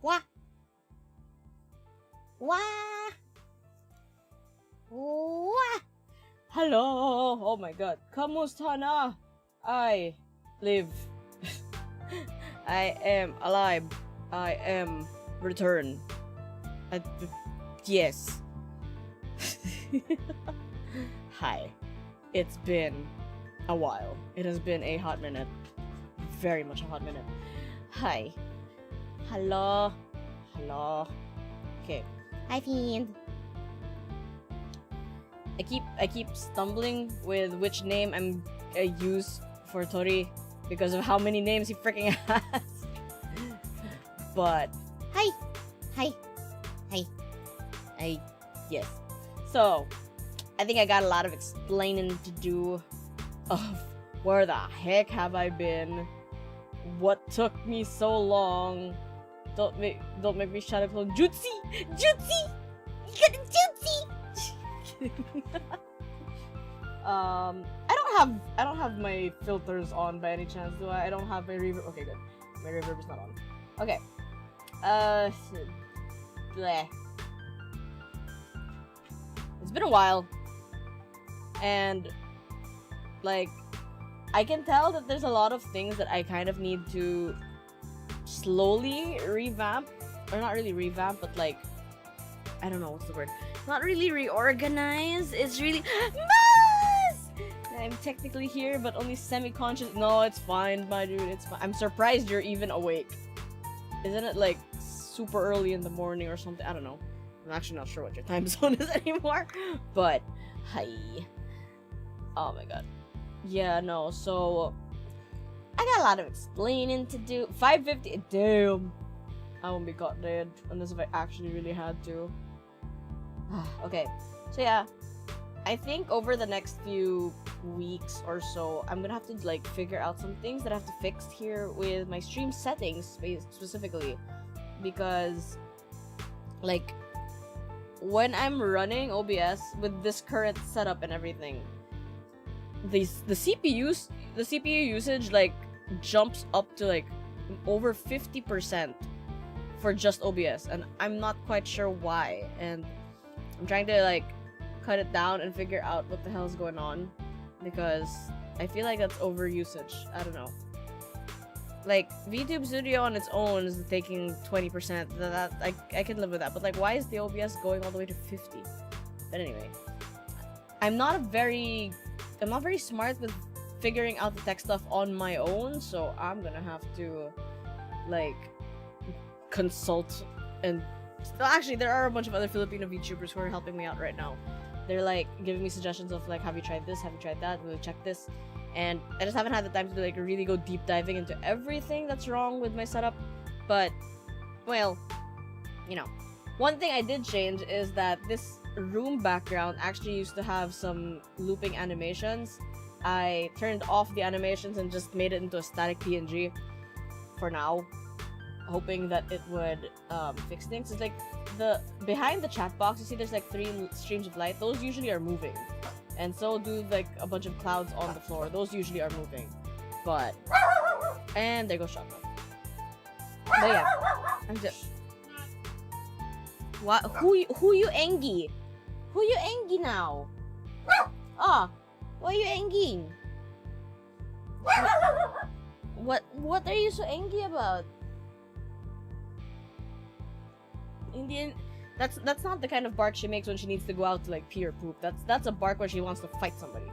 Wah! Wah! Wah! Hello! Oh my god. Kamusta na? I live. I am alive. I am returned. Yes. Hi. It's been a while. It has been a hot minute. Very much a hot minute. Hi. Hello. Hello. Okay. Hi, Fiend. I keep stumbling with which name I use for Tori because of how many names he freaking has. But Hi. Hi. Hi. yes. So I think I got a lot of explaining to do of where the heck have I been? What took me so long? Don't make me shadow clone Jutsi! Jutsi! You got a Jutsi! I don't have my filters on by any chance, do I? I don't have my reverb. Okay, good. My reverb is not on. Okay. Bleh. It's been a while. And like I can tell that there's a lot of things that I kind of need to slowly revamp, or not really revamp, but like, I don't know what's the word. Not really reorganize. It's really Maz! I'm technically here, but only semi-conscious. No, it's fine, my dude. It's fine. I'm surprised you're even awake. Isn't it like super early in the morning or something? I don't know. I'm actually not sure what your time zone is anymore. But hi. Oh my god. Yeah, no. So I got a lot of explaining to do. 550. Damn. I won't be caught dead unless if I actually really had to. Okay. So yeah. I think over the next few weeks or so, I'm gonna have to like figure out some things that I have to fix here with my stream settings specifically, because like when I'm running OBS with this current setup and everything, the CPU usage like jumps up to like over 50% for just OBS, and I'm not quite sure why, and I'm trying to like cut it down and figure out what the hell's going on, because I feel like that's over usage. I don't know. Like VTube Studio on its own is taking 20%. That I can live with that. But like, why is the OBS going all the way to 50? But anyway, I'm not very smart with figuring out the tech stuff on my own, so I'm gonna have to like consult. And well, actually, there are a bunch of other Filipino VTubers who are helping me out right now. They're like giving me suggestions of like, have you tried this? Have you tried that? We'll check this. And I just haven't had the time to like really go deep diving into everything that's wrong with my setup. But, well, you know. One thing I did change is that this room background actually used to have some looping animations. I turned off the animations and just made it into a static PNG for now, hoping that it would fix things. It's like behind the chat box, you see there's like 3 streams of light. Those usually are moving, and so do like a bunch of clouds on the floor. Those usually are moving, but and there goes Shotgun. But yeah, I'm just... What? Who you engy? Who you engy now? Ah, why you engying? What are you so angry about? Indian, that's not the kind of bark she makes when she needs to go out to like pee or poop. That's a bark when she wants to fight somebody.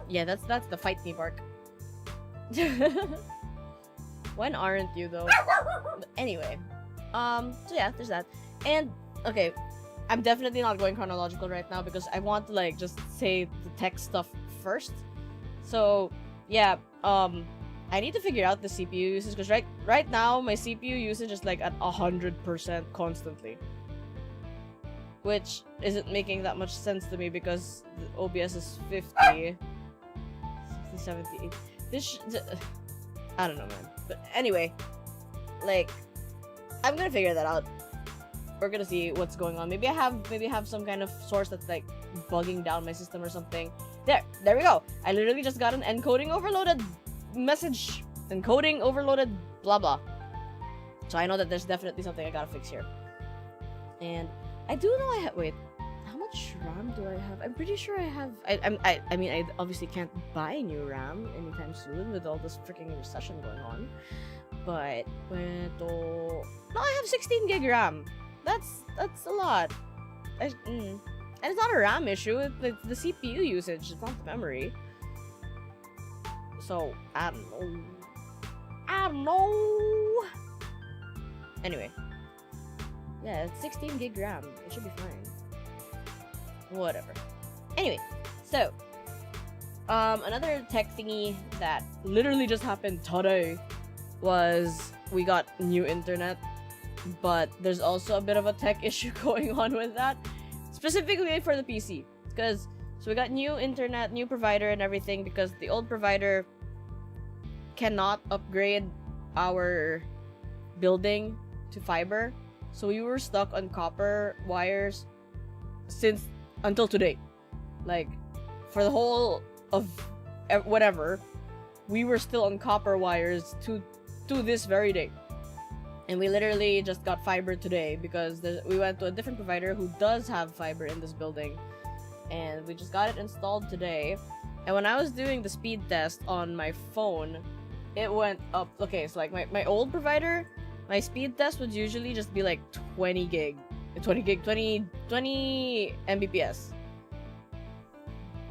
Yeah, that's the fight me bark. When aren't you though? Anyway, so yeah, there's that. And okay, I'm definitely not going chronological right now because I want to like just say the tech stuff first. So yeah, I need to figure out the CPU usage because right now my CPU usage is like at 100% constantly, which isn't making that much sense to me because the OBS is 50, 60, 70, 80. I don't know, man. But anyway, like, I'm gonna figure that out. We're gonna see what's going on. Maybe I have some kind of source that's like bugging down my system or something. There we go. I literally just got an encoding overloaded message. Encoding overloaded blah blah. So I know that there's definitely something I gotta fix here. And I do know I have. Wait, how much RAM do I have? I'm pretty sure I have. I mean, I obviously can't buy new RAM anytime soon with all this freaking recession going on. But no, I have 16 gig RAM. That's a lot. And it's not a RAM issue. It's the CPU usage. It's not the memory. So I don't know. Anyway. Yeah, it's 16 gig RAM. It should be fine. Whatever. Anyway, so another tech thingy that literally just happened today was we got new internet, but there's also a bit of a tech issue going on with that, specifically for the PC. Because so we got new internet, new provider, and everything because the old provider cannot upgrade our building to fiber. So we were stuck on copper wires until today. Like, for the whole of whatever, we were still on copper wires to this very day. And we literally just got fiber today because we went to a different provider who does have fiber in this building. And we just got it installed today. And when I was doing the speed test on my phone, it went up. Okay, so like my old provider, my speed test would usually just be like 20 Mbps.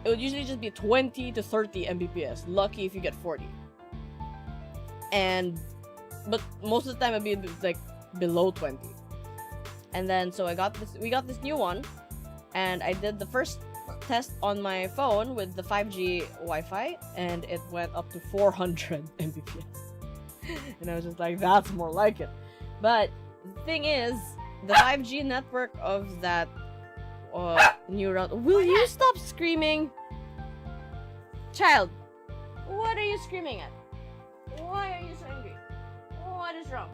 It would usually just be 20 to 30 Mbps. Lucky if you get 40. But most of the time it'd be like below 20. And then so we got this new one, and I did the first test on my phone with the 5G Wi-Fi, and it went up to 400 Mbps. And I was just like, that's more like it. But the thing is, the 5G network of that new route. Will you stop screaming? Child, what are you screaming at? Why are you so angry? What is wrong?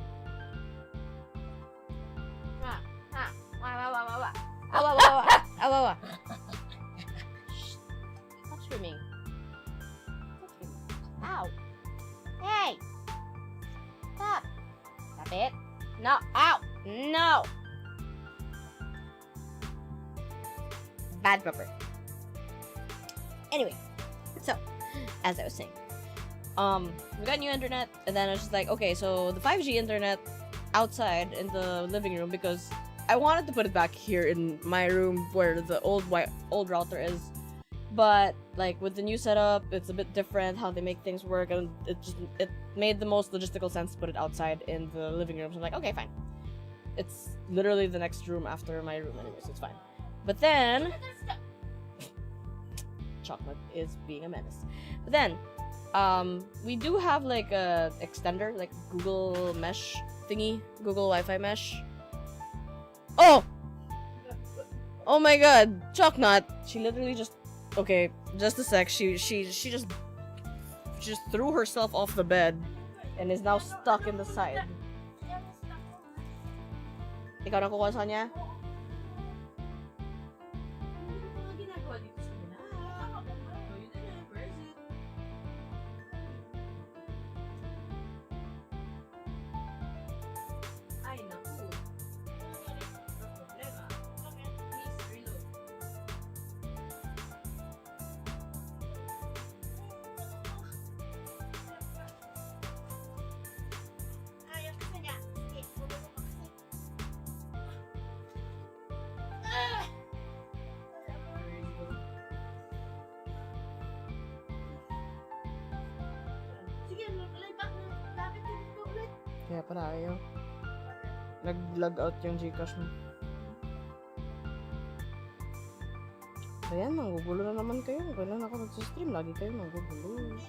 Stop screaming. Ow. Hey! Stop. Stop it. No. Ow. No. Bad pupper. Anyway, so, as I was saying, we got new internet, and then I was just like, okay, so the 5G internet outside in the living room, because I wanted to put it back here in my room where the old router is, but like with the new setup, it's a bit different how they make things work, and it made the most logistical sense to put it outside in the living room. So I'm like, okay, fine. It's literally the next room after my room anyway, so it's fine. But then Chocolate is being a menace. But then we do have like a extender, like Google mesh thingy, Google Wi-Fi mesh. Oh my god, Chocolate. She literally just, okay, just a sec. She just threw herself off the bed and is now stuck in the side. Ikaw nakukuha sa niya? Kaya pala ayaw. Nag-log out yung Gcash mo. Ayan, nanggugulo na naman kayo. Kailan ako nag-stream, lagi kayo nanggugulo.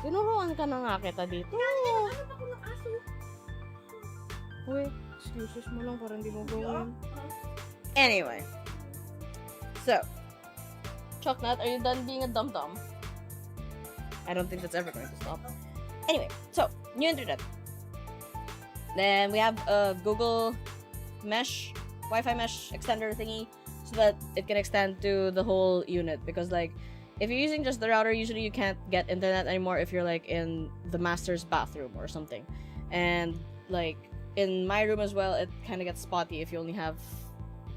Tinuruan ka na nga kita dito. Ano ako ng aso? Uy, excuses mo lang para hindi mo gawin. Anyway. So, Choknut, are you done being a dum-dum? I don't think that's ever going to stop. Anyway, so, new internet. Then we have a Google mesh, Wi-Fi mesh extender thingy so that it can extend to the whole unit. Because, like, if you're using just the router, usually you can't get internet anymore if you're, like, in the master's bathroom or something. And, like, in my room as well, it kind of gets spotty if you only have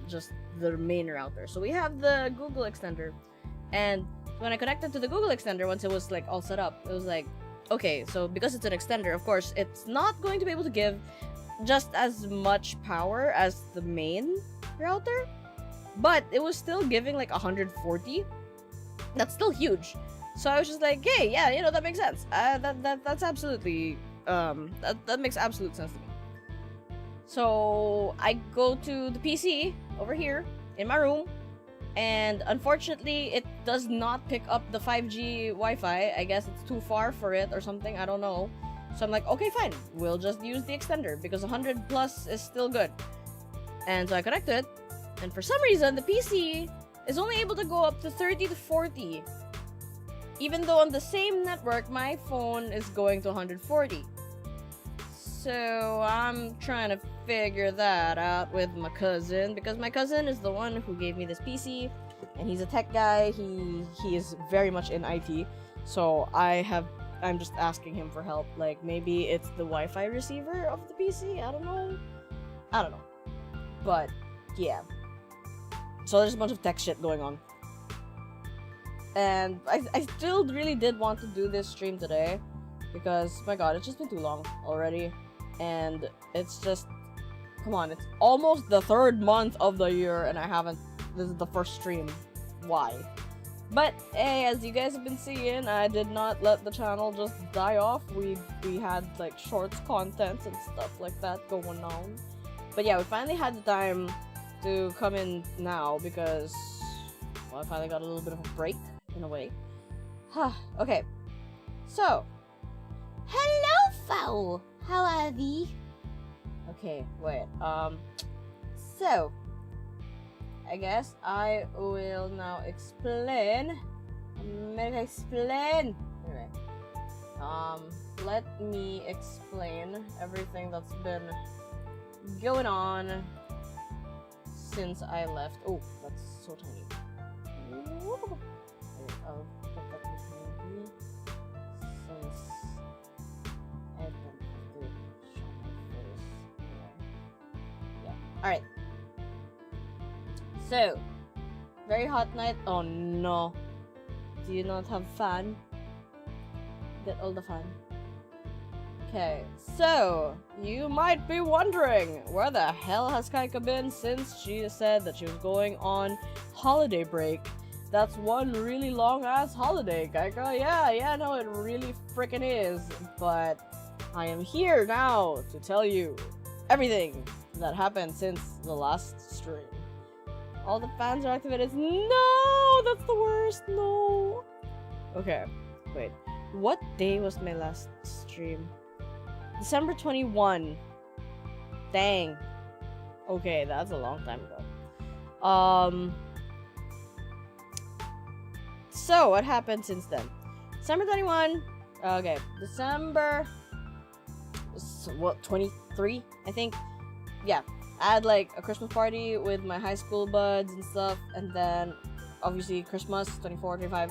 just the main router. So we have the Google extender. And when I connected to the Google extender, once it was, like, all set up, it was like, okay, so because it's an extender, of course, it's not going to be able to give just as much power as the main router, but it was still giving, like, 140. That's still huge. So I was just like, hey, yeah, you know, that makes sense. That's absolutely, that makes absolute sense to me. So I go to the PC over here in my room, and unfortunately, it does not pick up the 5G Wi-Fi. I guess it's too far for it or something. I don't know. So I'm like, okay, fine. We'll just use the extender because 100 plus is still good. And so I connect it, and for some reason, the PC is only able to go up to 30 to 40. Even though on the same network, my phone is going to 140. So I'm trying to figure that out with my cousin, because my cousin is the one who gave me this PC, and he's a tech guy. He is very much in IT. So I'm just asking him for help. Like, maybe it's the Wi-Fi receiver of the PC? I don't know. But yeah. So there's a bunch of tech shit going on. And I still really did want to do this stream today, because, my god, it's just been too long already. And it's just, come on, it's almost the 3rd month of the year and I haven't, this is the first stream. Why? But hey, as you guys have been seeing, I did not let the channel just die off. We had, like, shorts contents and stuff like that going on. But yeah, we finally had the time to come in now because, well, I finally got a little bit of a break, in a way. Okay, so, Hello, fowl. How are thee? okay, wait, so, I guess I will now explain. Anyway, let me explain everything that's been going on since I left. Oh, that's so tiny. Woo! I'll put that behind me since I don't have to show my face. Yeah. Alright. So, very hot night. Oh no. Do you not have fan? Get all the fan. Okay, so, you might be wondering, where the hell has Kaika been since she said that she was going on holiday break? That's one really long-ass holiday, Kaika. Yeah, no, it really frickin' is. But I am here now to tell you everything that happened since the last stream. All the fans are activated. No! That's the worst! No! Okay, wait. What day was my last stream? December 21. Dang. Okay, that's a long time ago. So, what happened since then? December 21. Okay, December... what, 23, I think? Yeah. I had, like, a Christmas party with my high school buds and stuff, and then, obviously, Christmas, 24, 25,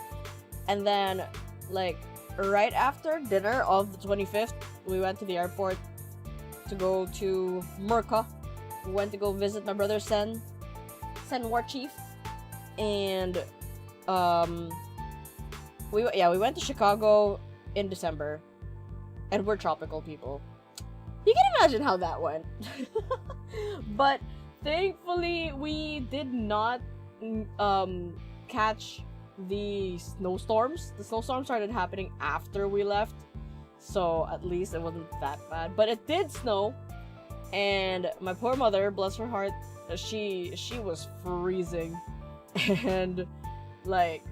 and then, like, right after dinner of the 25th, we went to the airport to go to Merca. We went to go visit my brother Sen War Chief, and, we went to Chicago in December, and we're tropical people. You can imagine how that went. But thankfully, we did not catch the snowstorms. The snowstorms started happening after we left, so at least it wasn't that bad. But it did snow, and my poor mother, bless her heart, she was freezing, and like,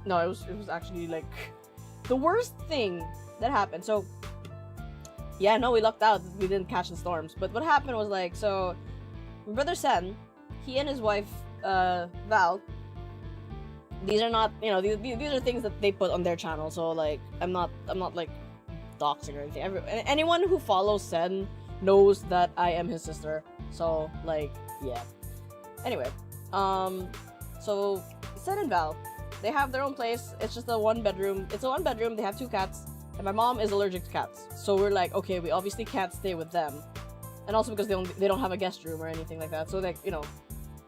no, it was actually like the worst thing that happened. So yeah, no, we lucked out. We didn't catch the storms. But what happened was like, so my brother Sen, he and his wife Val. These are not, you know, these are things that they put on their channel. So like, I'm not like doxing or anything. Anyone who follows Sen knows that I am his sister. So like, yeah. Anyway, so Sen and Val, they have their own place. It's just a one bedroom. It's a one bedroom. They have 2 cats, and my mom is allergic to cats. So we're like, okay, we obviously can't stay with them, and also because they don't have a guest room or anything like that. So like, you know,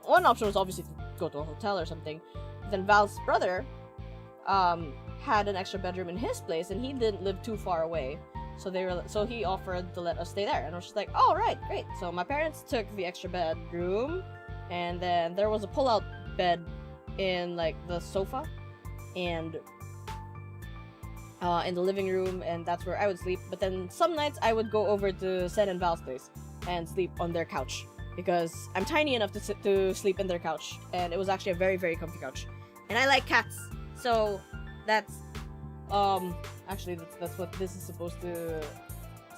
one option was obviously to go to a hotel or something. Then Val's brother had an extra bedroom in his place, and he didn't live too far away. So he offered to let us stay there, and I was just like, oh right, great. So my parents took the extra bedroom, and then there was a pull-out bed in like the sofa and in the living room, and that's where I would sleep. But then some nights I would go over to Sen and Val's place and sleep on their couch, because I'm tiny enough to sleep in their couch, and it was actually a very, very comfy couch. And I like cats, so that's actually that's what this is supposed to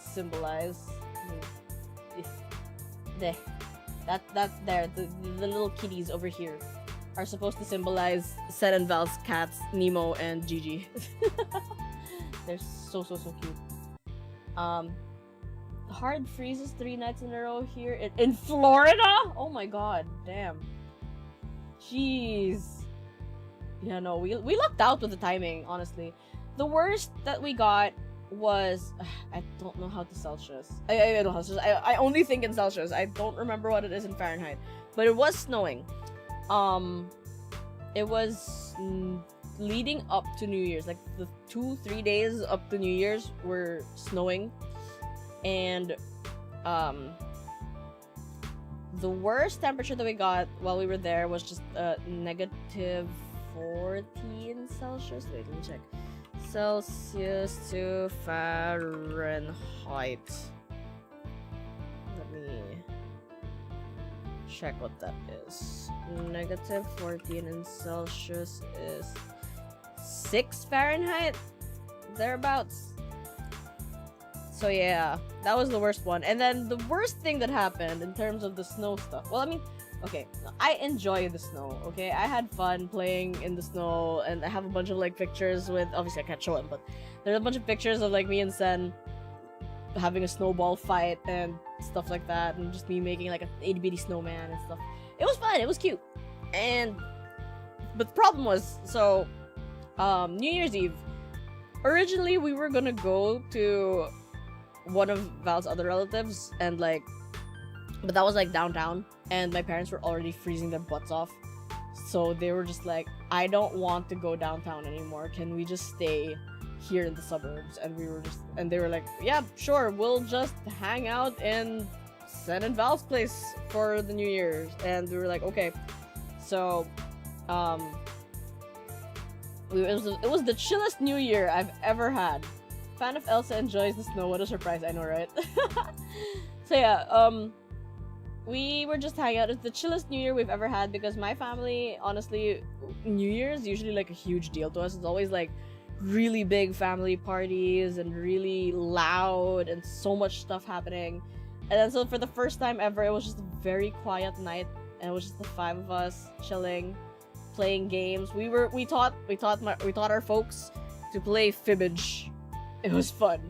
symbolize. The little kitties over here are supposed to symbolize Sen and Val's cats, Nemo and Gigi. They're so cute. Hard freezes 3 nights in a row here in Florida? Oh my god, damn. Jeez. Yeah, no, we lucked out with the timing, honestly. The worst that we got was, I don't know how to Celsius. I don't know how to Celsius. I only think in Celsius. I don't remember what it is in Fahrenheit. But it was snowing. It was leading up to New Year's. Like the 2-3 days up to New Year's were snowing. And the worst temperature that we got while we were there was just negative 14 Celsius. Wait, let me check. Celsius to Fahrenheit. Let me check what that is. Negative 14 in Celsius is 6 Fahrenheit? Thereabouts. So yeah, that was the worst one. And then the worst thing that happened in terms of the snow stuff. Well, I mean, okay, I enjoy the snow, okay? I had fun playing in the snow, and I have a bunch of like pictures with, obviously I can't show them, but there's a bunch of pictures of like me and Sen having a snowball fight and stuff like that, and just me making like an itty-bitty snowman and stuff. It was fun, it was cute. But the problem was, so, New Year's Eve, originally we were gonna go to one of Val's other relatives, and like, but that was like downtown, and my parents were already freezing their butts off, so they were just like, I don't want to go downtown anymore, can we just stay here in the suburbs? And they were like, yeah, sure, we'll just hang out in Sen and Val's place for the New Year's. And we were like, okay. So it was the chillest New Year I've ever had. Fan of Elsa enjoys the snow. What a surprise, I know, right? So yeah, we were just hanging out. It's the chillest New Year we've ever had, because my family, honestly, New Year's is usually like a huge deal to us. It's always like really big family parties and really loud and so much stuff happening. And then so for the first time ever, it was just a very quiet night, and it was just the 5 of us chilling, playing games. We taught our folks to play fibbage. It was fun,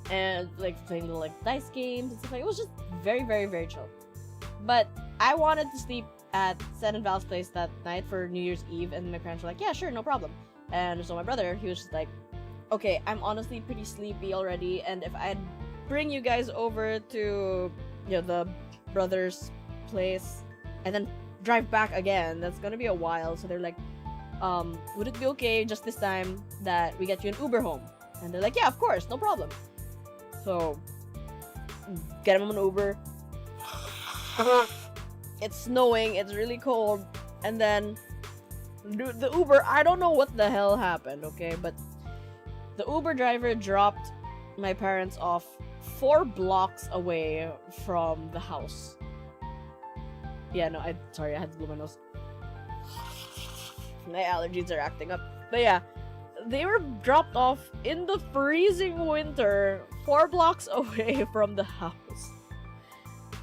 and like playing little like dice games and stuff like. It was just very, very, very chill. But I wanted to sleep at Sen and Val's place that night for New Year's Eve, and my parents were like, yeah, sure, no problem. And so my brother, he was just like, okay, I'm honestly pretty sleepy already, and if I'd bring you guys over to, you know, the brother's place and then drive back again, that's gonna be a while. So they're like, would it be okay just this time that we get you an Uber home? And they're like, yeah, of course, no problem. So get him an Uber. It's snowing, it's really cold, and then Dude, the Uber, I don't know what the hell happened, okay? But the Uber driver dropped my parents off 4 blocks away from the house. Yeah, no, sorry, I had to blow my nose. My allergies are acting up. But yeah, they were dropped off in the freezing winter 4 blocks away from the house.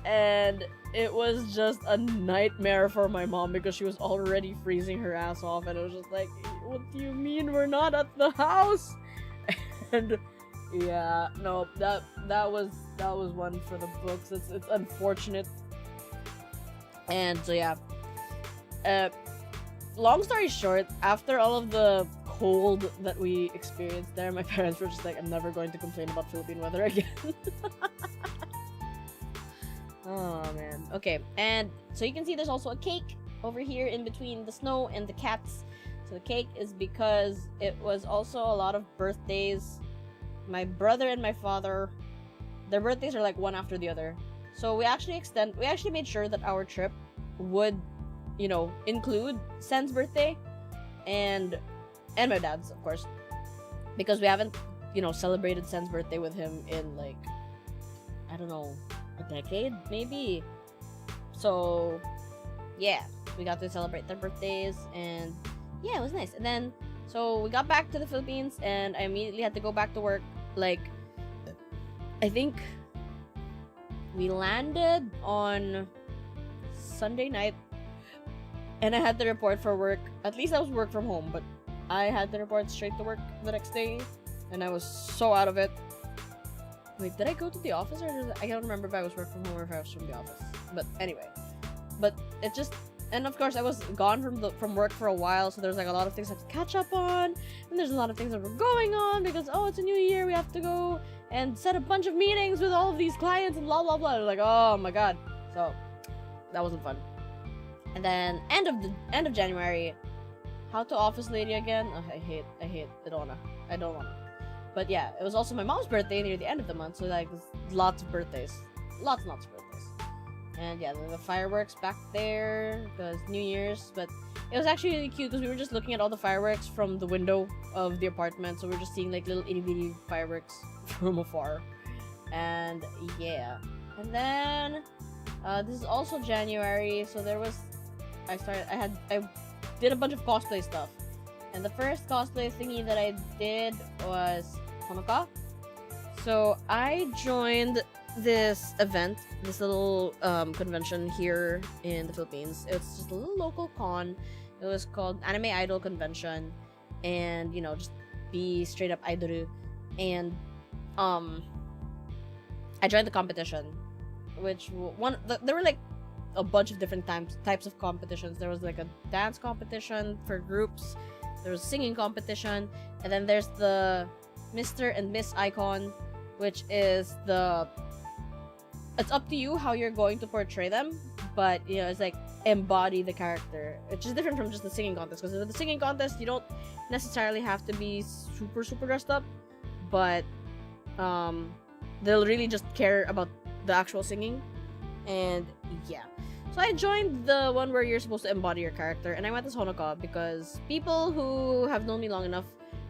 And it was just a nightmare for my mom because she was already freezing her ass off, and it was just like, what do you mean we're not at the house? And yeah, no, that was one for the books. It's unfortunate. And so yeah, long story short, after all of the cold that we experienced there, my parents were just like, I'm never going to complain about Philippine weather again. Oh man. Okay, and so you can see there's also a cake over here in between the snow and the cats. So the cake is because it was also a lot of birthdays. My brother and my father, their birthdays are like one after the other. So we actually made sure that our trip would, you know, include Sen's birthday and my dad's, of course. Because we haven't, you know, celebrated Sen's birthday with him in like, I don't know, a decade maybe. So yeah, we got to celebrate their birthdays, and yeah, it was nice. And then so we got back to the Philippines, and I immediately had to go back to work. Like, I think we landed on Sunday night, and I had to report for work. At least I was work from home, but I had to report straight to work the next day, and I was so out of it. Wait, did I go to the office, or I don't remember if I was work from home or if I was from the office. But anyway, but it just, and of course I was gone from work for a while, so there's like a lot of things I have to catch up on, and there's a lot of things that were going on because, oh, it's a new year, we have to go and set a bunch of meetings with all of these clients and blah blah blah. I was like, oh my god, so that wasn't fun. And then end of January, how to office lady again. Oh, I hate. I don't wanna. But yeah, it was also my mom's birthday near the end of the month, so like lots of birthdays. Lots and lots of birthdays. And yeah, the fireworks back there, because New Year's, but it was actually really cute because we were just looking at all the fireworks from the window of the apartment, so we were just seeing like little itty bitty fireworks from afar. And yeah. And then this is also January, so there was I did a bunch of cosplay stuff. And the first cosplay thingy that I did was Honoka. So I joined this event, this little convention here in the Philippines. It's just a little local con. It was called Anime Idol Convention, and you know, just be straight up idol. And I joined the competition, which there were like a bunch of different types of competitions. There was like a dance competition for groups. There was a singing competition, and then there's the Mr. and Miss Icon, which is it's up to you how you're going to portray them, but you know, it's like embody the character. It's just different from just the singing contest, because with the singing contest you don't necessarily have to be super dressed up, but they'll really just care about the actual singing. And yeah, so I joined the one where you're supposed to embody your character, and I went as Honoka because people who have known me long enough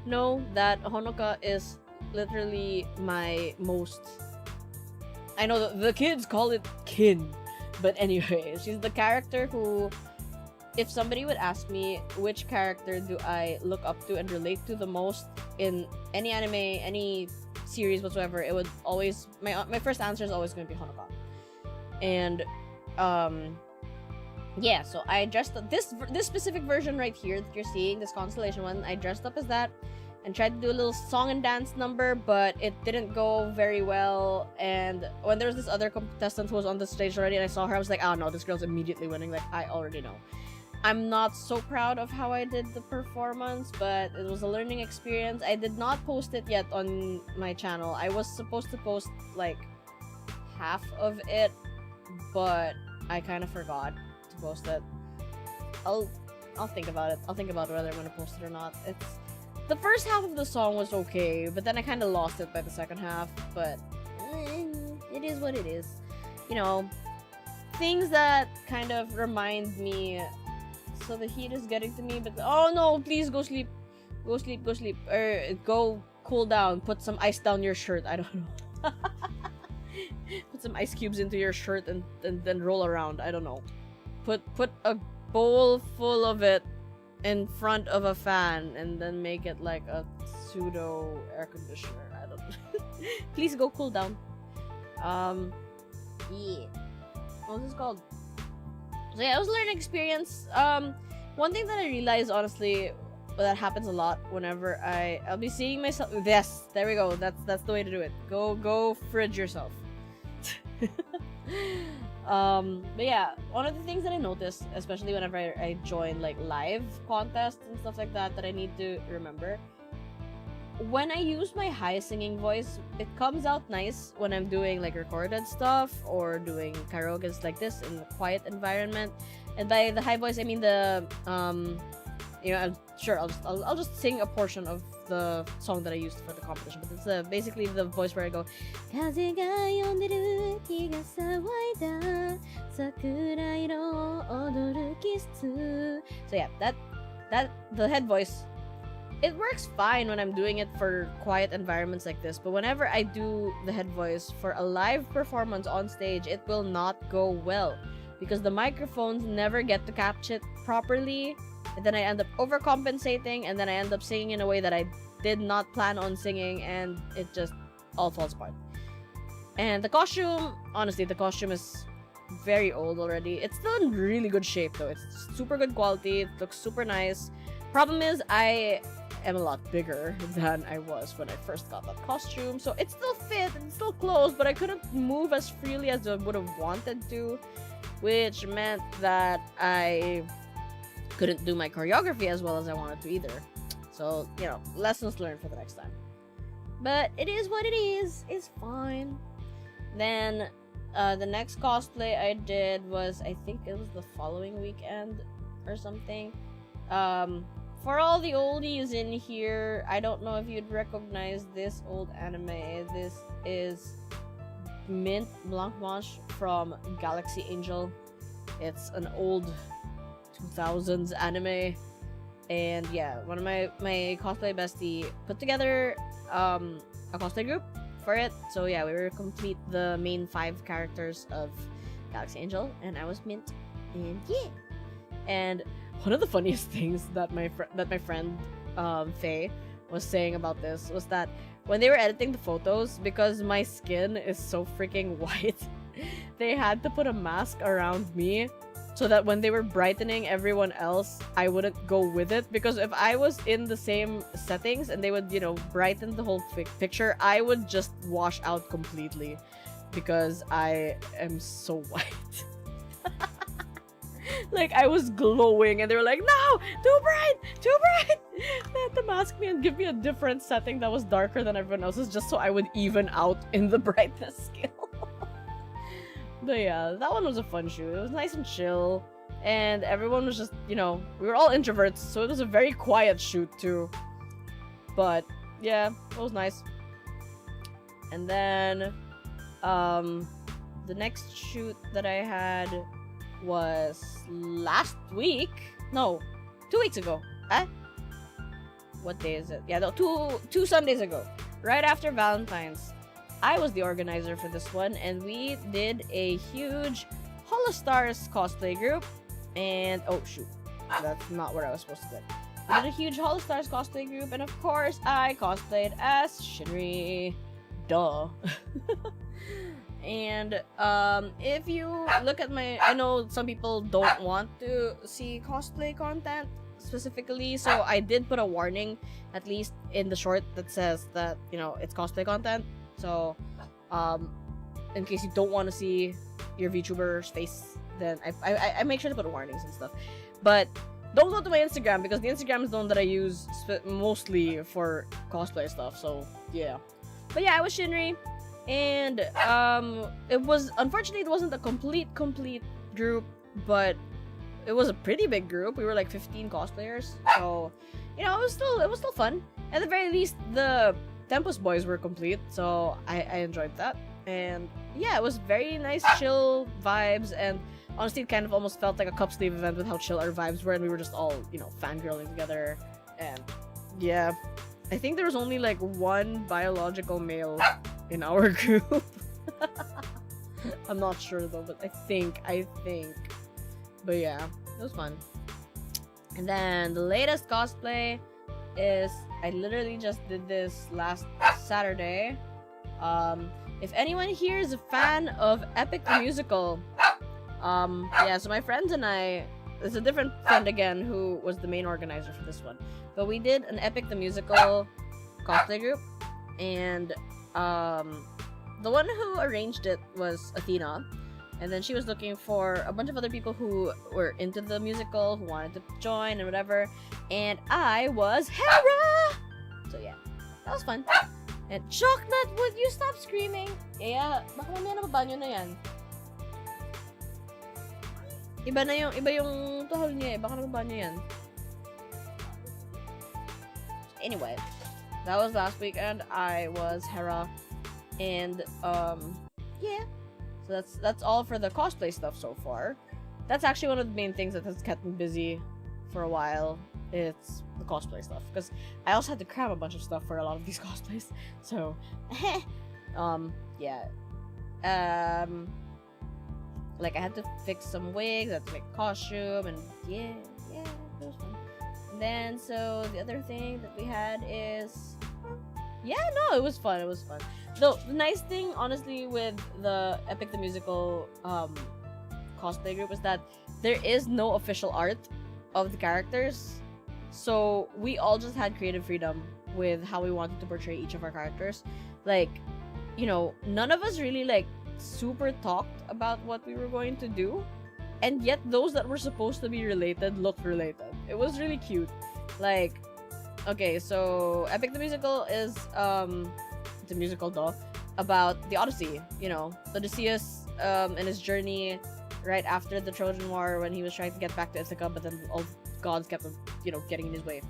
know that Honoka is literally my most... I know the kids call it kin, but anyway, she's the character who, if somebody would ask me which character do I look up to and relate to the most in any anime, any series whatsoever, it would always... My first answer is always going to be Honoka. And yeah, so I dressed up this specific version right here that you're seeing, this constellation one. I dressed up as that and tried to do a little song and dance number, but it didn't go very well. And when there was this other contestant who was on the stage already, and I saw her, I was like, oh no, this girl's immediately winning. Like, I already know. I'm not so proud of how I did the performance, but it was a learning experience. I did not post it yet on my channel. I was supposed to post like half of it, but I kind of forgot to post it. I'll think about it. I'll think about whether I'm gonna post it or not. It's the first half of the song was okay, but then I kind of lost it by the second half. But it is what it is. You know, things that kind of remind me so the heat is getting to me. But oh no, please go sleep. Go sleep, go sleep. Or go cool down. Put some ice down your shirt. I don't know. Put some ice cubes into your shirt and then roll around. I don't know. Put a bowl full of it in front of a fan and then make it like a pseudo air conditioner. I don't know. Please go cool down. Yeah. What's this called? So yeah, it was a learning experience. One thing that I realized, honestly, that happens a lot whenever I'll be seeing myself. Yes, there we go. That's the way to do it. Go fridge yourself. But yeah, one of the things that I noticed, especially whenever I join like live contests and stuff like that I need to remember. When I use my high singing voice, it comes out nice when I'm doing like recorded stuff or doing karaoke like this in a quiet environment. And by the high voice, I mean the you know, I'll just sing a portion of the song that I used for the competition. But it's basically the voice where I go. So yeah, that the head voice. It works fine when I'm doing it for quiet environments like this, but whenever I do the head voice for a live performance on stage, it will not go well because the microphones never get to catch it properly, and then I end up overcompensating, and then I end up singing in a way that I did not plan on singing, and it just all falls apart. And the costume, honestly, the costume is very old already. It's still in really good shape though. It's super good quality. It looks super nice. Problem is, I am a lot bigger than I was when I first got that costume, so it still fit and still closed, but I couldn't move as freely as I would have wanted to, which meant that I couldn't do my choreography as well as I wanted to either. So, you know, lessons learned for the next time. But it is what it is. It's fine. Then, the next cosplay I did was, I think it was the following weekend or something. For all the oldies in here, I don't know if you'd recognize this old anime. This is Mint Blancmange from Galaxy Angel. It's an old 2000s anime. And yeah, one of my cosplay bestie put together a cosplay group for it. So yeah, we were complete the main 5 characters of Galaxy Angel, and I was Mint. And yeah. And one of the funniest things that my friend Faye was saying about this was that when they were editing the photos, because my skin is so freaking white, they had to put a mask around me so that when they were brightening everyone else, I wouldn't go with it. Because if I was in the same settings and they would, you know, brighten the whole picture, I would just wash out completely because I am so white. Like, I was glowing, and they were like, no, too bright, too bright. They had to mask me and give me a different setting that was darker than everyone else's just so I would even out in the brightness scale. But yeah, that one was a fun shoot. It was nice and chill, and everyone was just, you know, we were all introverts, so it was a very quiet shoot too. But yeah, it was nice. And then the next shoot that I had was last week. No, 2 weeks ago. What day is it? Yeah, no, two Sundays ago. Right after Valentine's. I was the organizer for this one, and we did a huge Holostars cosplay group. And oh shoot, that's not where I was supposed to go. We did a huge Holostars cosplay group, and of course I cosplayed as Shinri. Duh. And if you look at my, I know some people don't want to see cosplay content specifically, so I did put a warning, at least in the short, that says that, you know, it's cosplay content. So in case you don't want to see your VTuber's face, then I make sure to put warnings and stuff. But don't go to my Instagram, because the Instagram is the one that I use mostly for cosplay stuff. So yeah. But yeah, I was Shinri. And it was, unfortunately, it wasn't a complete group, but it was a pretty big group. We were like 15 cosplayers, so you know, it was still fun. At the very least, the Tempus boys were complete, so I enjoyed that. And yeah, it was very nice, chill vibes. And honestly, it kind of almost felt like a cup sleeve event with how chill our vibes were, and we were just all, you know, fangirling together. And yeah, I think there was only like one biological male in our group. I'm not sure though, but I think. But yeah, it was fun. And then the latest cosplay is I literally just did this last Saturday. If anyone here is a fan of Epic the Musical, yeah, so my friends and I, there's a different friend again who was the main organizer for this one, but we did an Epic the Musical cosplay group, and the one who arranged it was Athena, and then she was looking for a bunch of other people who were into the musical, who wanted to join and whatever, and I was Hera! So yeah, that was fun. And Chocolate, would you stop screaming? Yeah, baka mamaya nababanyo na yan. Iba yung tuhol niya eh, baka nababanyo yan. Anyway, that was last weekend. I was Hera. And yeah. So that's all for the cosplay stuff so far. That's actually one of the main things that has kept me busy for a while. It's the cosplay stuff, because I also had to cram a bunch of stuff for a lot of these cosplays. So yeah. Like I had to fix some wigs, I had to make a costume, and yeah, it was fun. And then so the other thing that we had is it was fun. Though the nice thing honestly with the Epic the Musical cosplay group is that there is no official art of the characters. So we all just had creative freedom with how we wanted to portray each of our characters. Like, you know, none of us really like super talked about what we were going to do, and yet those that were supposed to be related looked related. It was really cute. Like, okay, so Epic the Musical is it's a musical though about the Odyssey, you know, Odysseus and his journey right after the Trojan War, when he was trying to get back to Ithaca, but then all gods kept, you know, getting in his way.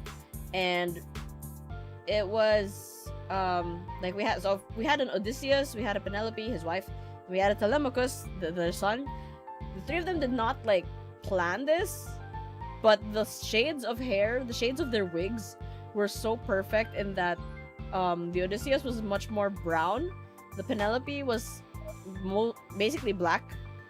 And it was like we had an Odysseus, we had a Penelope, his wife, we had a Telemachus, their son. The three of them did not like plan this, but the shades of hair, the shades of their wigs were so perfect in that the Odysseus was much more brown, the Penelope was basically black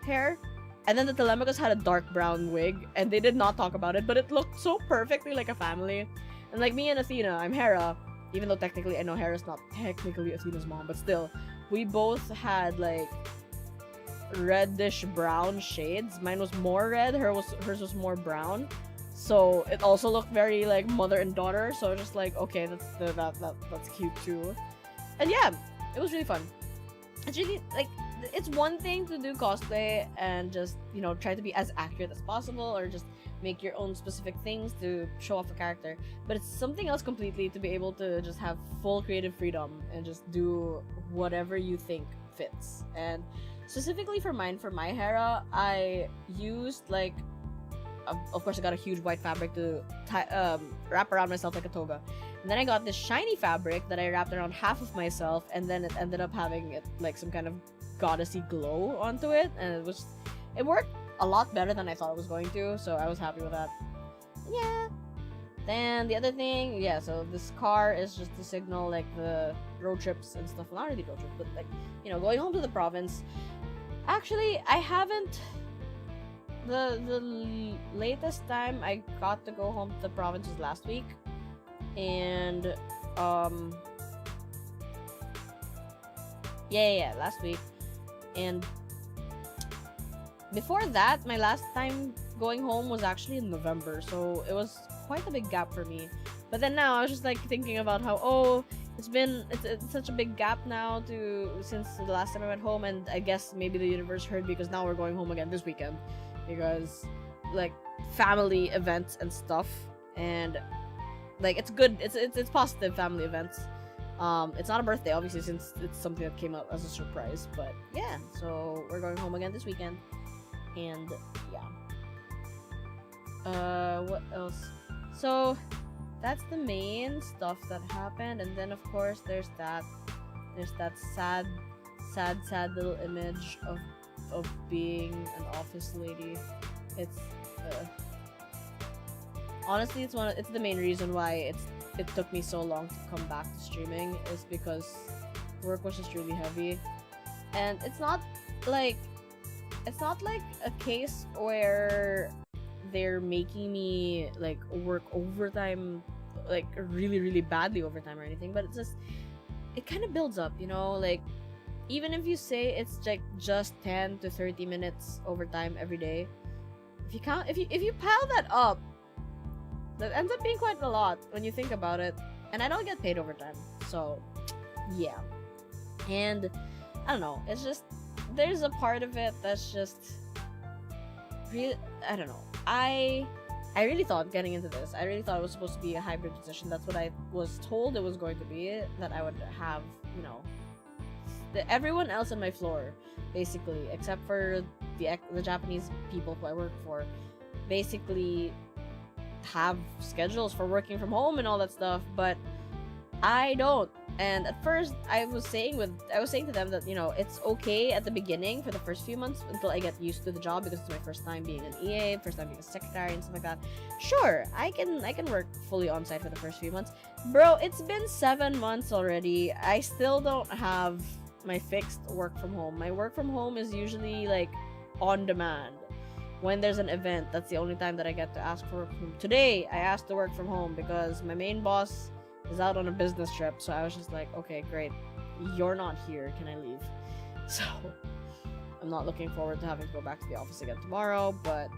hair, and then the Telemachus had a dark brown wig, and they did not talk about it, but it looked so perfectly like a family. And like me and Athena, I'm Hera, even though technically I know Hera's not technically Athena's mom, but still, we both had like reddish brown shades. Mine was more red, hers was more brown. So it also looked very like mother and daughter. So just like, okay, that's cute too. And yeah, it was really fun. It's really like, it's one thing to do cosplay and just, you know, try to be as accurate as possible, or just make your own specific things to show off a character, but it's something else completely to be able to just have full creative freedom and just do whatever you think fits. And specifically for mine, for my Hera, I used like of course I got a huge white fabric to wrap around myself like a toga, and then I got this shiny fabric that I wrapped around half of myself, and then it ended up having it like some kind of goddessy glow onto it, and it worked a lot better than I thought it was going to, so I was happy with that. Yeah. Then the other thing, yeah, so this car is just to signal like the road trips and stuff. Not really road trips, but like, you know, going home to the province. Actually, I haven't. The latest time I got to go home to the province was last week, and yeah, last week. And before that, my last time going home was actually in November, so it was quite a big gap for me. But then now I was just like thinking about how it's such a big gap now since the last time I went home, and I guess maybe the universe heard, because now we're going home again this weekend, because like family events and stuff, and like it's good, it's positive family events. It's not a birthday, obviously, since it's something that came out as a surprise, but yeah, so we're going home again this weekend, and yeah. What else? So that's the main stuff that happened, and then of course there's that sad little image of of being an office lady. It's honestly, it's the main reason why it took me so long to come back to streaming, is because work was just really heavy. And it's not like a case where they're making me like work overtime, like really badly overtime or anything, but it's just, it kind of builds up, you know. Like, even if you say it's like just 10 to 30 minutes overtime every day, if you pile that up, that ends up being quite a lot when you think about it. And I don't get paid overtime, so yeah. And I don't know, it's just, there's a part of it that's just really, I don't know. I really thought getting into this, I really thought it was supposed to be a hybrid position. That's what I was told it was going to be, that I would have, you know, everyone else on my floor, basically, except for the Japanese people who I work for, basically have schedules for working from home and all that stuff, but I don't. And at first, I was saying to them that, you know, it's okay at the beginning for the first few months until I get used to the job, because it's my first time being an EA, first time being a secretary and stuff like that. Sure, I can work fully on site for the first few months. Bro, it's been 7 months already. I still don't have my fixed work from home. My work from home is usually like on demand. When there's an event, that's the only time that I get to ask for work from home. Today, I asked to work from home because my main boss is out on a business trip, so I was just like, okay, great, you're not here, can I leave? So I'm not looking forward to having to go back to the office again tomorrow, but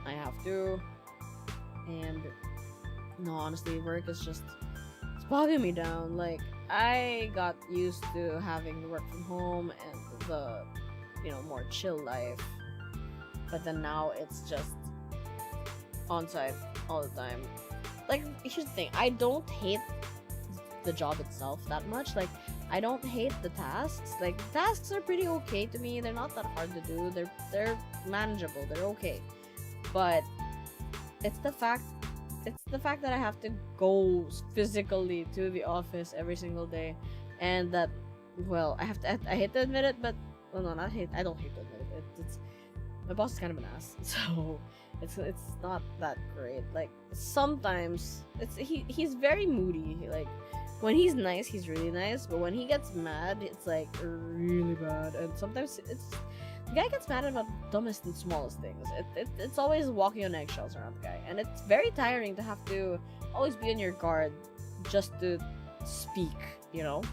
I have to. And no, honestly, work is just, it's bogging me down. Like, I got used to having to work from home and the, you know, more chill life, but then now it's just on site all the time. Like, here's the thing, I don't hate the job itself that much. Like, I don't hate the tasks. Like, tasks are pretty okay to me. They're not that hard to do. They're manageable. They're okay. But it's the fact that I have to go physically to the office every single day, and that, well, I hate to admit it, but well, no, not hate. I don't hate to admit it. It's my boss is kind of an ass, so it's not that great. Like, sometimes he's very moody. Like, when he's nice, he's really nice, but when he gets mad, it's like really bad. And sometimes the guy gets mad about the dumbest and smallest things. It's always walking on eggshells around the guy, and it's very tiring to have to always be on your guard just to speak, you know.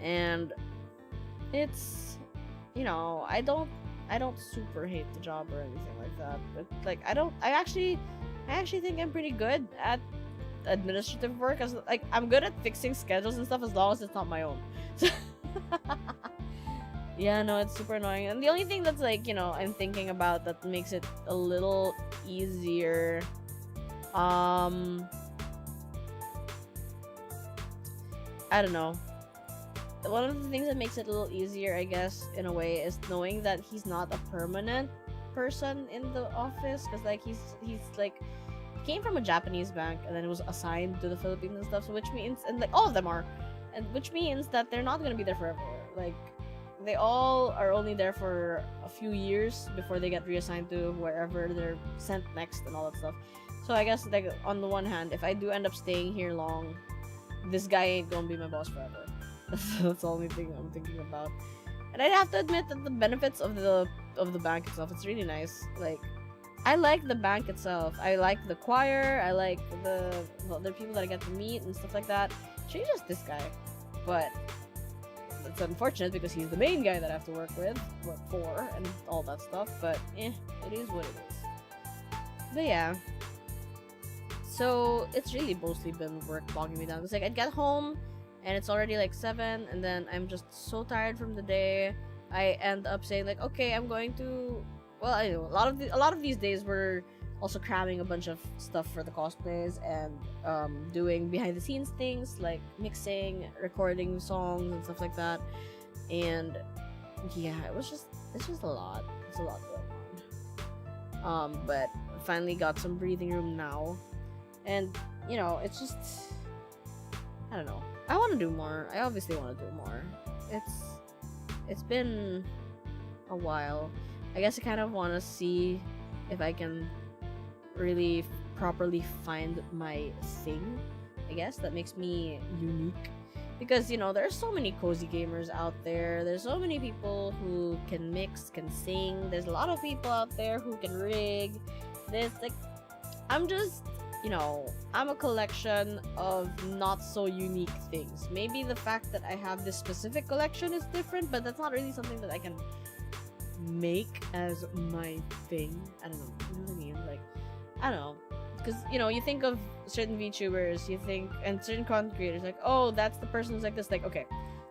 And it's, you know, I don't super hate the job or anything like that. But like, I actually think I'm pretty good at administrative work, as like, I'm good at fixing schedules and stuff as long as it's not my own. Yeah, no, it's super annoying. And the only thing that's like, you know, I'm thinking about that makes it a little easier, I don't know. One of the things that makes it a little easier, I guess, in a way, is knowing that he's not a permanent person in the office, because like he's like, came from a Japanese bank and then it was assigned to the Philippines and stuff, so which means, and like all of them are, and which means that they're not gonna be there forever. Like, they all are only there for a few years before they get reassigned to wherever they're sent next and all that stuff. So I guess, like, on the one hand, if I do end up staying here long, this guy ain't gonna be my boss forever. That's the only thing I'm thinking about. And I'd have to admit that the benefits of the bank itself, it's really nice. Like, I like the bank itself. I like the choir. I like the other people that I get to meet and stuff like that. She's just this guy, but it's unfortunate because he's the main guy that I have to work for, and all that stuff. But it is what it is. But yeah. So it's really mostly been work bogging me down. It's like, I'd get home and it's already like 7, and then I'm just so tired from the day. I end up saying like, okay, I'm going to. Well, I know a lot of these days we're also cramming a bunch of stuff for the cosplays and doing behind the scenes things like mixing, recording songs and stuff like that. And yeah, it's just a lot. It's a lot going on. But finally got some breathing room now, and you know, it's just, I don't know. I want to do more. I obviously want to do more. It's been a while. I guess I kind of want to see if I can really properly find my thing, I guess, that makes me unique. Because, you know, there's so many cozy gamers out there. There's so many people who can mix, can sing. There's a lot of people out there who can rig. There's like, I'm just, you know, I'm a collection of not so unique things. Maybe the fact that I have this specific collection is different, but that's not really something that I can make as my thing. I don't know. You know what I mean? Like, I don't know. Because, you know, you think of certain VTubers, you think, and certain content creators, like, oh, that's the person who's like this. Like, okay,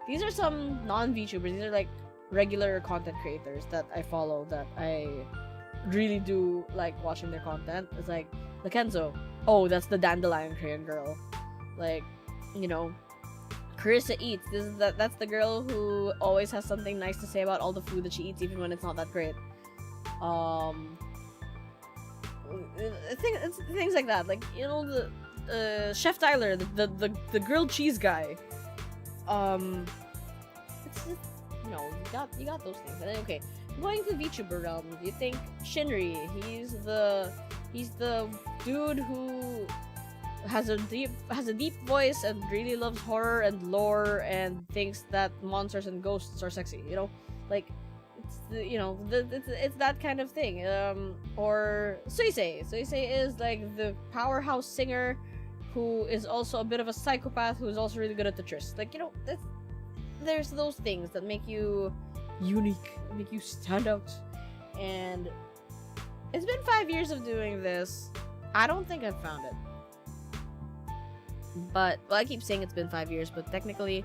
these are some non-VTubers. These are, like, regular content creators that I follow, that I really do like watching their content. It's like, the Kenzo. Oh, that's the Dandelion Crayon girl. Like, you know, Carissa Eats. That's the girl who always has something nice to say about all the food that she eats, even when it's not that great. Things like that, like, you know, the Chef Tyler, the grilled cheese guy. It's just, you know, you got those things. And then, okay, going to VTuber realm, you think Shinri, he's the dude who has a deep voice and really loves horror and lore and thinks that monsters and ghosts are sexy, you know, like, you know, it's that kind of thing. Or Suisei is like the powerhouse singer who is also a bit of a psychopath who is also really good at Tetris. Like, you know, there's those things that make you unique, make you stand out. And it's been 5 years of doing this. I don't think I've found it. But, well, I keep saying it's been 5 years, but technically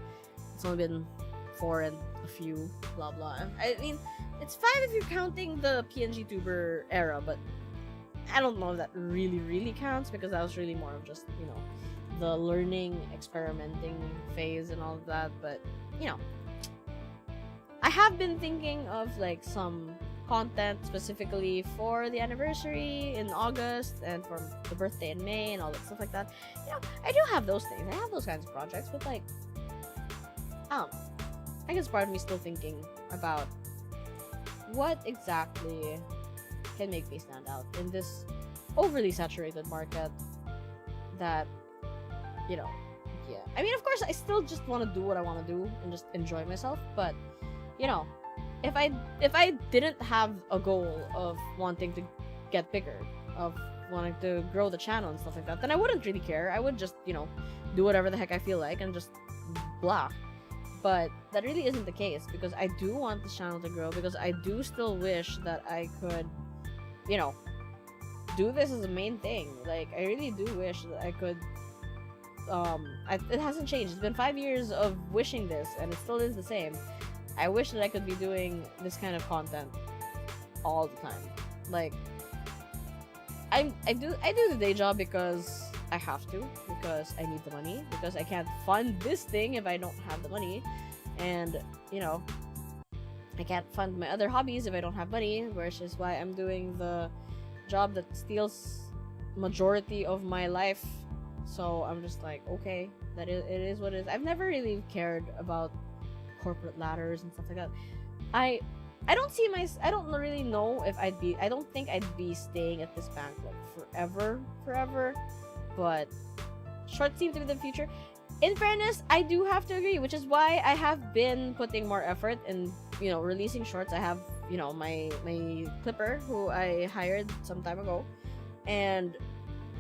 it's only been 4 and a few, blah blah. I mean, it's 5 if you're counting the PNG tuber era, but I don't know if that really counts, because that was really more of just, you know, the learning, experimenting phase and all of that. But, you know, I have been thinking of like some content specifically for the anniversary in August and for the birthday in May and all that stuff like that. You know, I do have those things. I have those kinds of projects, but like, I don't know. I guess part of me still thinking about what exactly can make me stand out in this overly saturated market that, you know, yeah. I mean, of course, I still just want to do what I want to do and just enjoy myself, but, you know, if I didn't have a goal of wanting to get bigger, of wanting to grow the channel and stuff like that, then I wouldn't really care. I would just, you know, do whatever the heck I feel like and just blah. But that really isn't the case, because I do want this channel to grow, because I do still wish that I could, you know, do this as a main thing. Like, I really do wish that I could, it hasn't changed. It's been 5 years of wishing this, and it still is the same. I wish that I could be doing this kind of content all the time. Like, I do the day job because I have to, because I need the money, because I can't fund this thing if I don't have the money, and, you know, I can't fund my other hobbies if I don't have money, which is why I'm doing the job that steals majority of my life. So I'm just like, okay, it is what it is. I've never really cared about corporate ladders and stuff like that. I don't really know if I don't think I'd be staying at this bank like forever, but shorts seem to be the future. In fairness, I do have to agree, which is why I have been putting more effort in, you know, releasing shorts. I have, you know, my clipper who I hired some time ago, and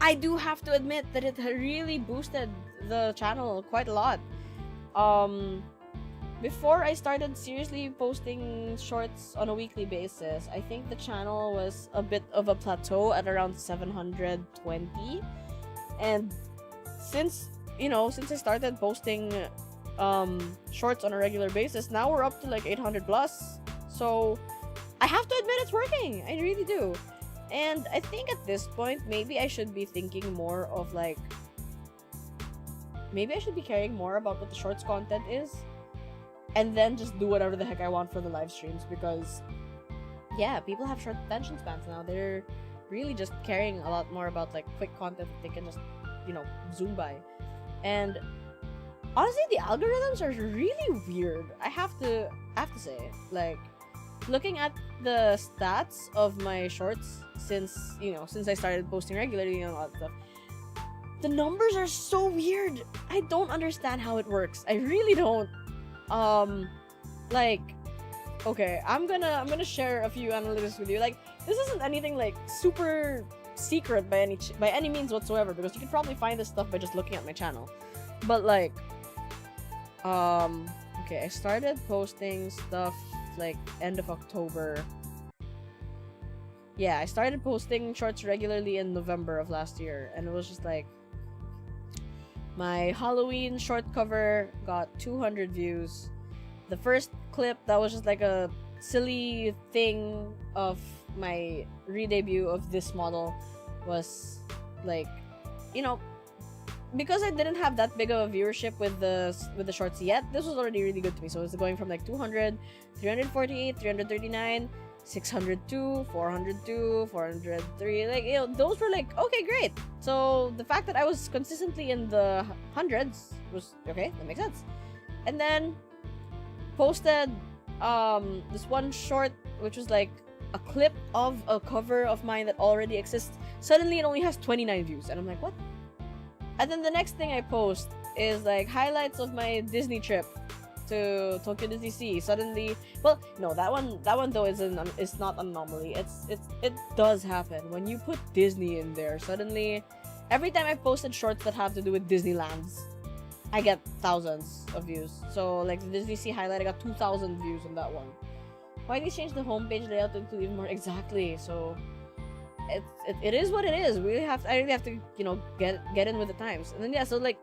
I do have to admit that it really boosted the channel quite a lot. Before I started seriously posting shorts on a weekly basis, I think the channel was a bit of a plateau at around 720. And since I started posting shorts on a regular basis, now we're up to like 800 plus. So I have to admit it's working. I really do. And I think at this point, maybe I should be thinking more of like, maybe I should be caring more about what the shorts content is, and then just do whatever the heck I want for the live streams, because yeah, people have short attention spans now. They're really just caring a lot more about like quick content that they can just, you know, zoom by. And honestly, the algorithms are really weird. I have to say, like, looking at the stats of my shorts since I started posting regularly and all that stuff, the numbers are so weird. I don't understand how it works. I really don't. Like, okay, I'm gonna share a few analytics with you. Like, this isn't anything like super secret by any means whatsoever, because you can probably find this stuff by just looking at my channel. But like, okay, I started posting stuff like end of October. Yeah, I started posting shorts regularly in November of last year, and it was just like, my Halloween short cover got 200 views. The first clip that was just like a silly thing of my re-debut of this model was like, because I didn't have that big of a viewership with the shorts yet, this was already really good to me. So it's going from like 200, 348, 339, 602, 402, 403, like, those were like, okay, great. So the fact that I was consistently in the hundreds was okay, that makes sense. And then posted this one short, which was like a clip of a cover of mine that already exists. Suddenly it only has 29 views, and I'm like, what? And then the next thing I post is like highlights of my Disney trip to Tokyo Disney Sea. Suddenly, well, no, that one though is not an anomaly. It does happen when you put Disney in there. Suddenly, every time I've posted shorts that have to do with Disneylands, I get thousands of views. So like the Disney Sea highlight, I got 2,000 views on that one. Why did they change the homepage layout to include even more? Exactly. So it is what it is. I really have to get in with the times. And then yeah, so like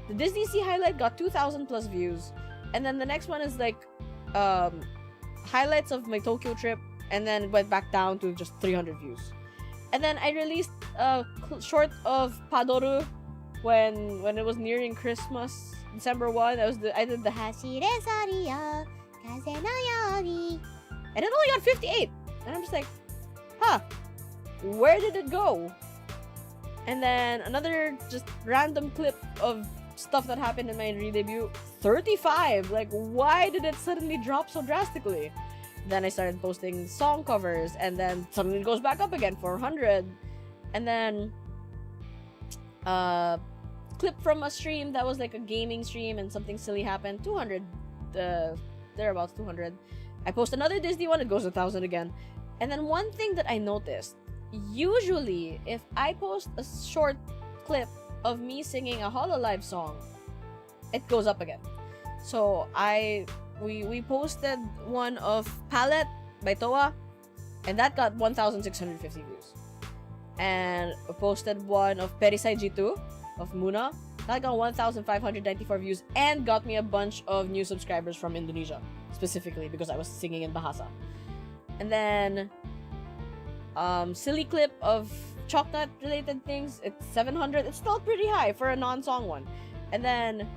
the Disney Sea highlight got 2,000 plus views. And then the next one is like highlights of my Tokyo trip, and then it went back down to just 300 views. And then I released a short of Padoru when it was nearing Christmas, December 1. I did the Hashire Sariya Kaze no Yori, and it only got 58. And I'm just like, huh, where did it go? And then another just random clip of stuff that happened in my re-debut, 35. Like, why did it suddenly drop so drastically? Then I started posting song covers, and then suddenly it goes back up again, 400. And then clip from a stream that was like a gaming stream and something silly happened, 200. Thereabouts 200. I post another Disney one, it goes 1,000 again. And then one thing that I noticed, usually if I post a short clip of me singing a Hololive song, it goes up again. So we posted one of Palette by Toa, and that got 1,650 views. And we posted one of Perisai G2 of Muna, that got 1,594 views and got me a bunch of new subscribers from Indonesia, specifically because I was singing in Bahasa. And then silly clip of Chocolate related things, it's 700. It's still pretty high for a non-song one. And then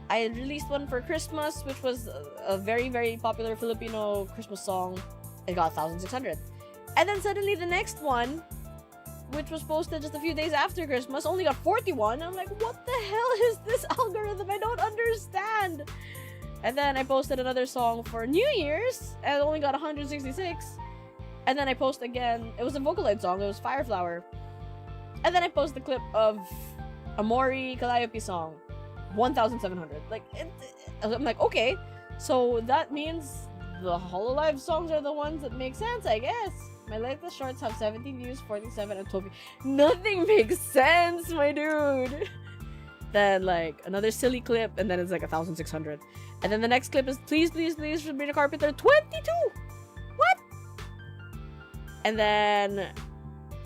I released one for Christmas, which was a very, very popular Filipino Christmas song. It got 1,600. And then suddenly the next one, which was posted just a few days after Christmas, only got 41. I'm like, what the hell is this algorithm? I don't understand. And then I posted another song for New Year's, and it only got 166. And then I post again, it was a Vocaloid song, it was Fireflower. And then I post the clip of Amori Calliope song, 1,700. Like, I'm like, okay, so that means the Hololive songs are the ones that make sense, I guess. My latest shorts have 17 views, 47, and 12 views. Nothing makes sense, my dude. Then, like, another silly clip, and then it's like 1,600. And then the next clip is, please, please, please, Sabrina Carpenter, 22! What? And then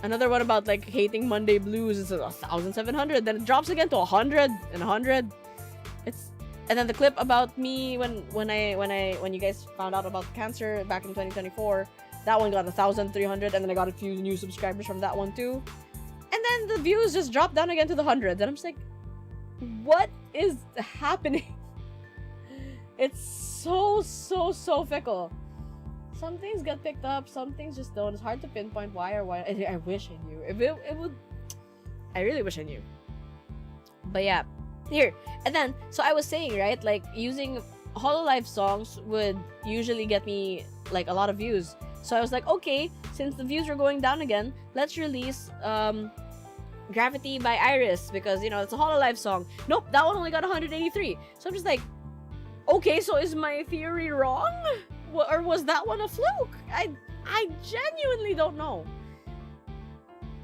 another one about like hating Monday blues is 1,700. Then it drops again to 100 and 100. And then the clip about me when you guys found out about cancer back in 2024, that one got 1,300, and then I got a few new subscribers from that one too. And then the views just dropped down again to the hundreds, and I'm just like, what is happening? It's so fickle. Some things get picked up, some things just don't. It's hard to pinpoint why or why. I wish I knew. It would. I really wish I knew. But yeah, here. And then, so I was saying, right, like, using Hololive songs would usually get me like a lot of views. So I was like, okay, since the views were going down again, let's release Gravity by Iris, because, you know, it's a Hololive song. Nope, that one only got 183. So I'm just like, okay, so is my theory wrong? Or was that one a fluke? I genuinely don't know.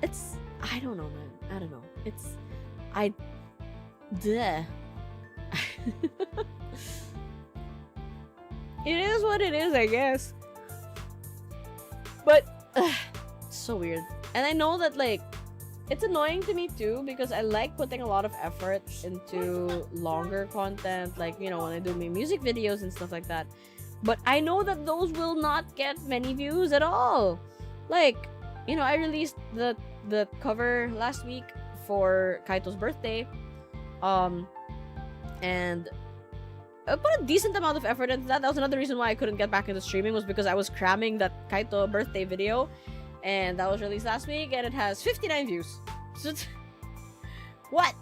I don't know, man. I don't know. Duh. It is what it is, I guess. But, it's so weird. And I know that, like, it's annoying to me too, because I like putting a lot of effort into longer content, like, you know, when I do my music videos and stuff like that. But I know that those will not get many views at all. Like, you know, I released the cover last week for Kaito's birthday. And I put a decent amount of effort into that. That was another reason why I couldn't get back into streaming, was because I was cramming that Kaito birthday video. And that was released last week, and it has 59 views. So what?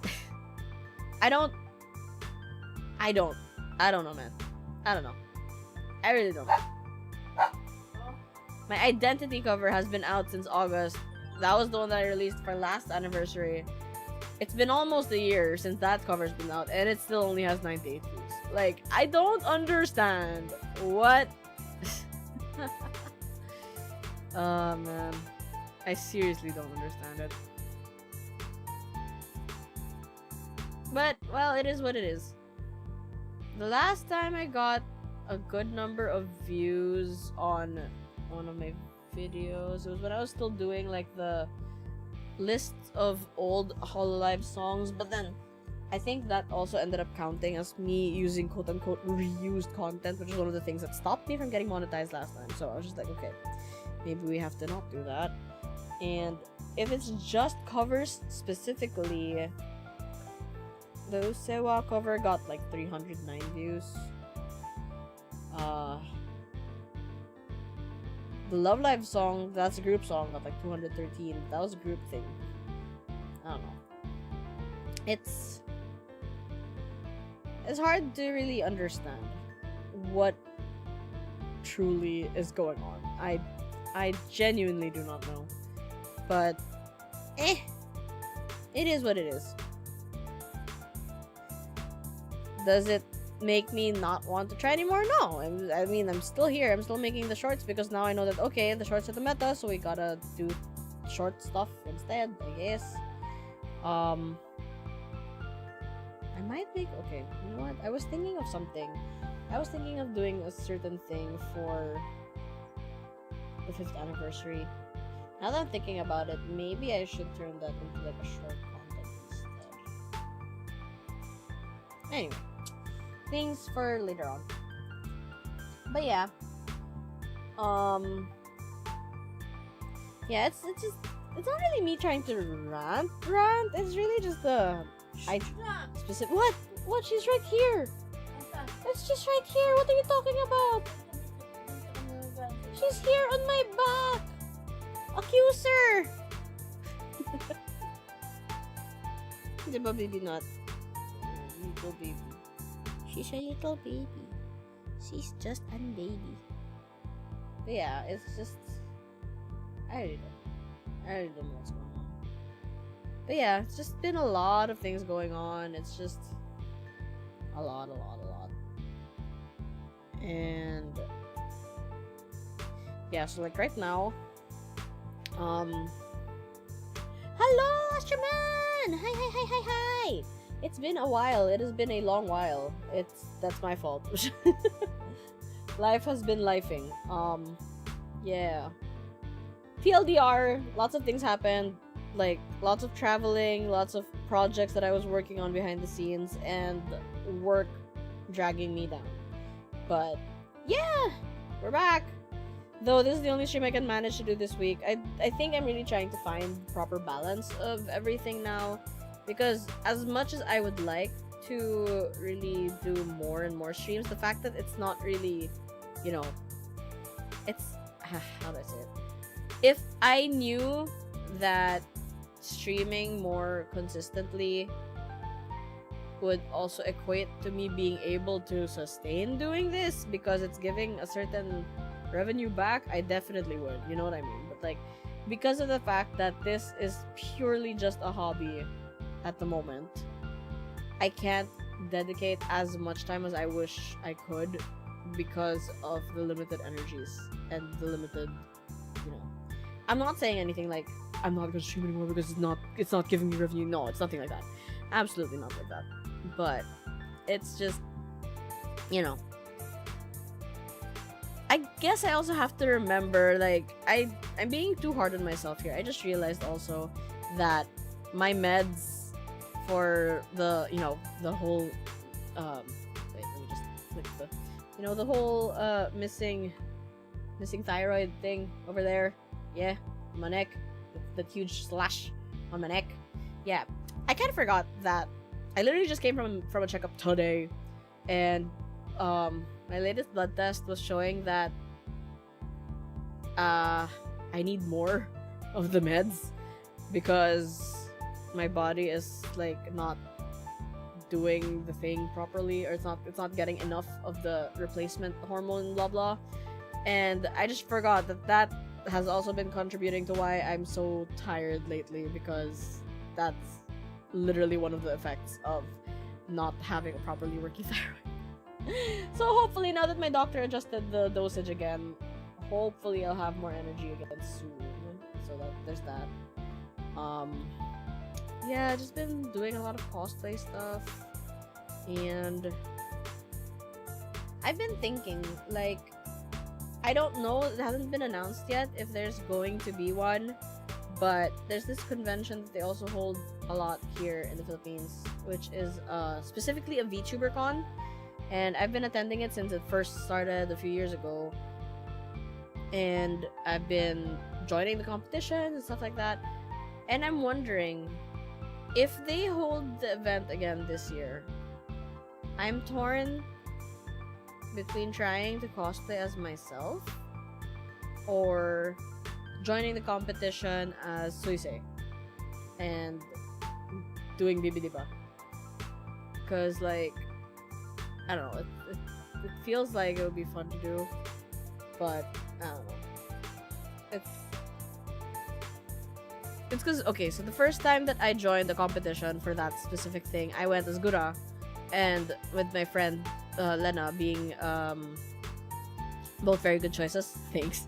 I don't know, man. I don't know. I really don't know. My identity cover has been out since August. That was the one that I released for last anniversary. It's been almost a year since that cover's been out, and it still only has 98 views. Like, I don't understand. What? Oh, man. I seriously don't understand it. But, well, it is what it is. The last time I got a good number of views on one of my videos, it was when I was still doing, like, the list of old Hololive songs, but then I think that also ended up counting as me using quote-unquote reused content, which is one of the things that stopped me from getting monetized last time. So I was just like, okay, maybe we have to not do that. And if it's just covers specifically, the Usewa cover got like 309 views. The Love Live song, that's a group song, got like 213. That was a group thing. I don't know. It's hard to really understand what truly is going on. I genuinely do not know. But, it is what it is. Does it make me not want to try anymore? No. I mean, I'm still here. I'm still making the shorts because now I know that, okay, the shorts are the meta, so we gotta do short stuff instead, I guess. I might make, okay, you know what? I was thinking of something. I was thinking of doing a certain thing for the 5th anniversary. Now that I'm thinking about it, maybe I should turn that into like a short content instead. Anyway, things for later on. But yeah, yeah, it's not really me trying to rant. It's really just specific. What? She's right here. It's just right here. What are you talking about? She's here on my back. Accuse her! Diba, baby, not little baby. She's a little baby. She's just a baby. But yeah, it's just, I really don't know what's going on. But yeah, it's just been a lot of things going on. It's just a lot. And yeah, so like right now, hello, Astroman! Hi! It's been a while. It has been a long while. That's my fault. Life has been lifing. Yeah. TLDR, lots of things happened. Like, lots of traveling, lots of projects that I was working on behind the scenes, and work dragging me down. But, yeah! We're back! Though this is the only stream I can manage to do this week. I think I'm really trying to find proper balance of everything now. Because as much as I would like to really do more and more streams, the fact that it's not really, you know, it's, how do I say it? If I knew that streaming more consistently would also equate to me being able to sustain doing this, because it's giving a certain revenue back, I definitely would. You know what I mean? But like, because of the fact that this is purely just a hobby at the moment, I can't dedicate as much time as I wish I could because of the limited energies and the limited, you know. I'm not saying anything like I'm not gonna stream anymore because it's not giving me revenue. No, it's nothing like that. Absolutely not like that. But it's just, you know, I guess I also have to remember, like, I'm being too hard on myself here. I just realized also that my meds for the, you know, the whole wait, let me just click the, you know, the whole missing thyroid thing over there. Yeah, on my neck, that huge slash on my neck. Yeah, I kind of forgot that I literally just came from a checkup today, and my latest blood test was showing that I need more of the meds because my body is like not doing the thing properly, or it's not getting enough of the replacement hormone, blah blah. And I just forgot that has also been contributing to why I'm so tired lately, because that's literally one of the effects of not having a properly working thyroid. So hopefully, now that my doctor adjusted the dosage again, hopefully I'll have more energy again soon. So that there's that. Yeah, just been doing a lot of cosplay stuff, and I've been thinking, like, I don't know, it hasn't been announced yet if there's going to be one, but there's this convention that they also hold a lot here in the Philippines, which is specifically a VTuber con, and I've been attending it since it first started a few years ago, and I've been joining the competition and stuff like that, and I'm wondering if they hold the event again this year. I'm torn between trying to cosplay as myself or joining the competition as Suisei and doing Bibidiba, because, like, I don't know, it feels like it would be fun to do, but I don't know. It's because, okay, so the first time that I joined the competition for that specific thing, I went as Gura, and with my friend Lena, being both very good choices. Thanks.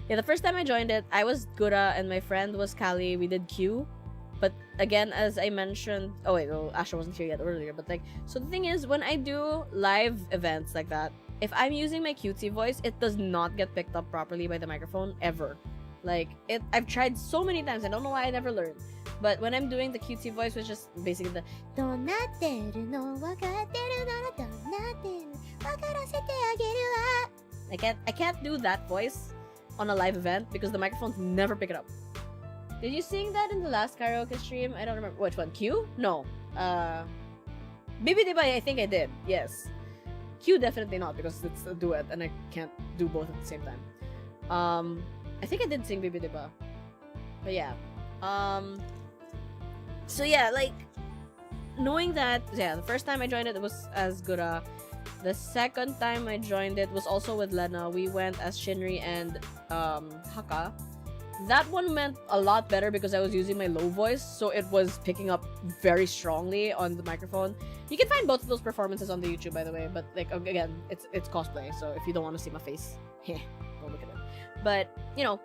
Yeah, the first time I joined it, I was Gura and my friend was Kali. We did Q. But again, as I mentioned, oh wait, well, Asha wasn't here yet earlier, but like, so the thing is, when I do live events like that, if I'm using my cutesy voice, it does not get picked up properly by the microphone, ever. Like, I've tried so many times, I don't know why I never learned. But when I'm doing the cutesy voice, which is basically the "donateru no wakateru nara donateru wakarasete ageru wa," I can't do that voice on a live event because the microphones never pick it up. Did you sing that in the last karaoke stream? I don't remember. Which one? Q? No. Bibidiba, I think I did. Yes. Q definitely not, because it's a duet and I can't do both at the same time. I think I did sing Bibidiba. But yeah. So yeah, like, knowing that, yeah, the first time I joined it was as Gura. The second time I joined it was also with Lena. We went as Shinri and Haka. That one meant a lot better because I was using my low voice, so it was picking up very strongly on the microphone. You can find both of those performances on the YouTube, by the way, but like, again, it's cosplay, so if you don't want to see my face, don't look at it. But, you know,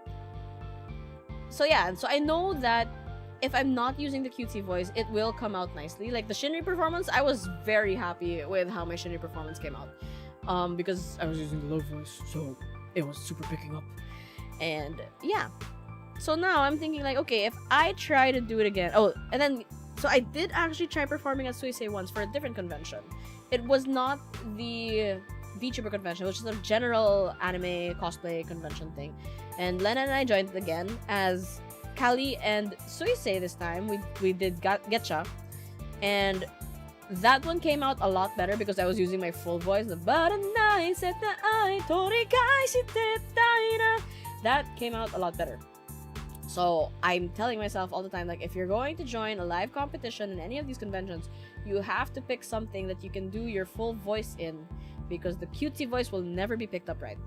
so yeah, and so I know that if I'm not using the cutesy voice, it will come out nicely. Like the Shinri performance, I was very happy with how my Shinri performance came out. Because I was using the low voice, so it was super picking up. And yeah. So now I'm thinking, like, okay, if I try to do it again... Oh, and then... So I did actually try performing at Suisei once for a different convention. It was not the VTuber convention, which is a general anime cosplay convention thing. And Lena and I joined it again as Kali and Suisei this time. We did Getcha. And that one came out a lot better because I was using my full voice. That came out a lot better. So I'm telling myself all the time, like, if you're going to join a live competition in any of these conventions, you have to pick something that you can do your full voice in, because the cutesy voice will never be picked up right.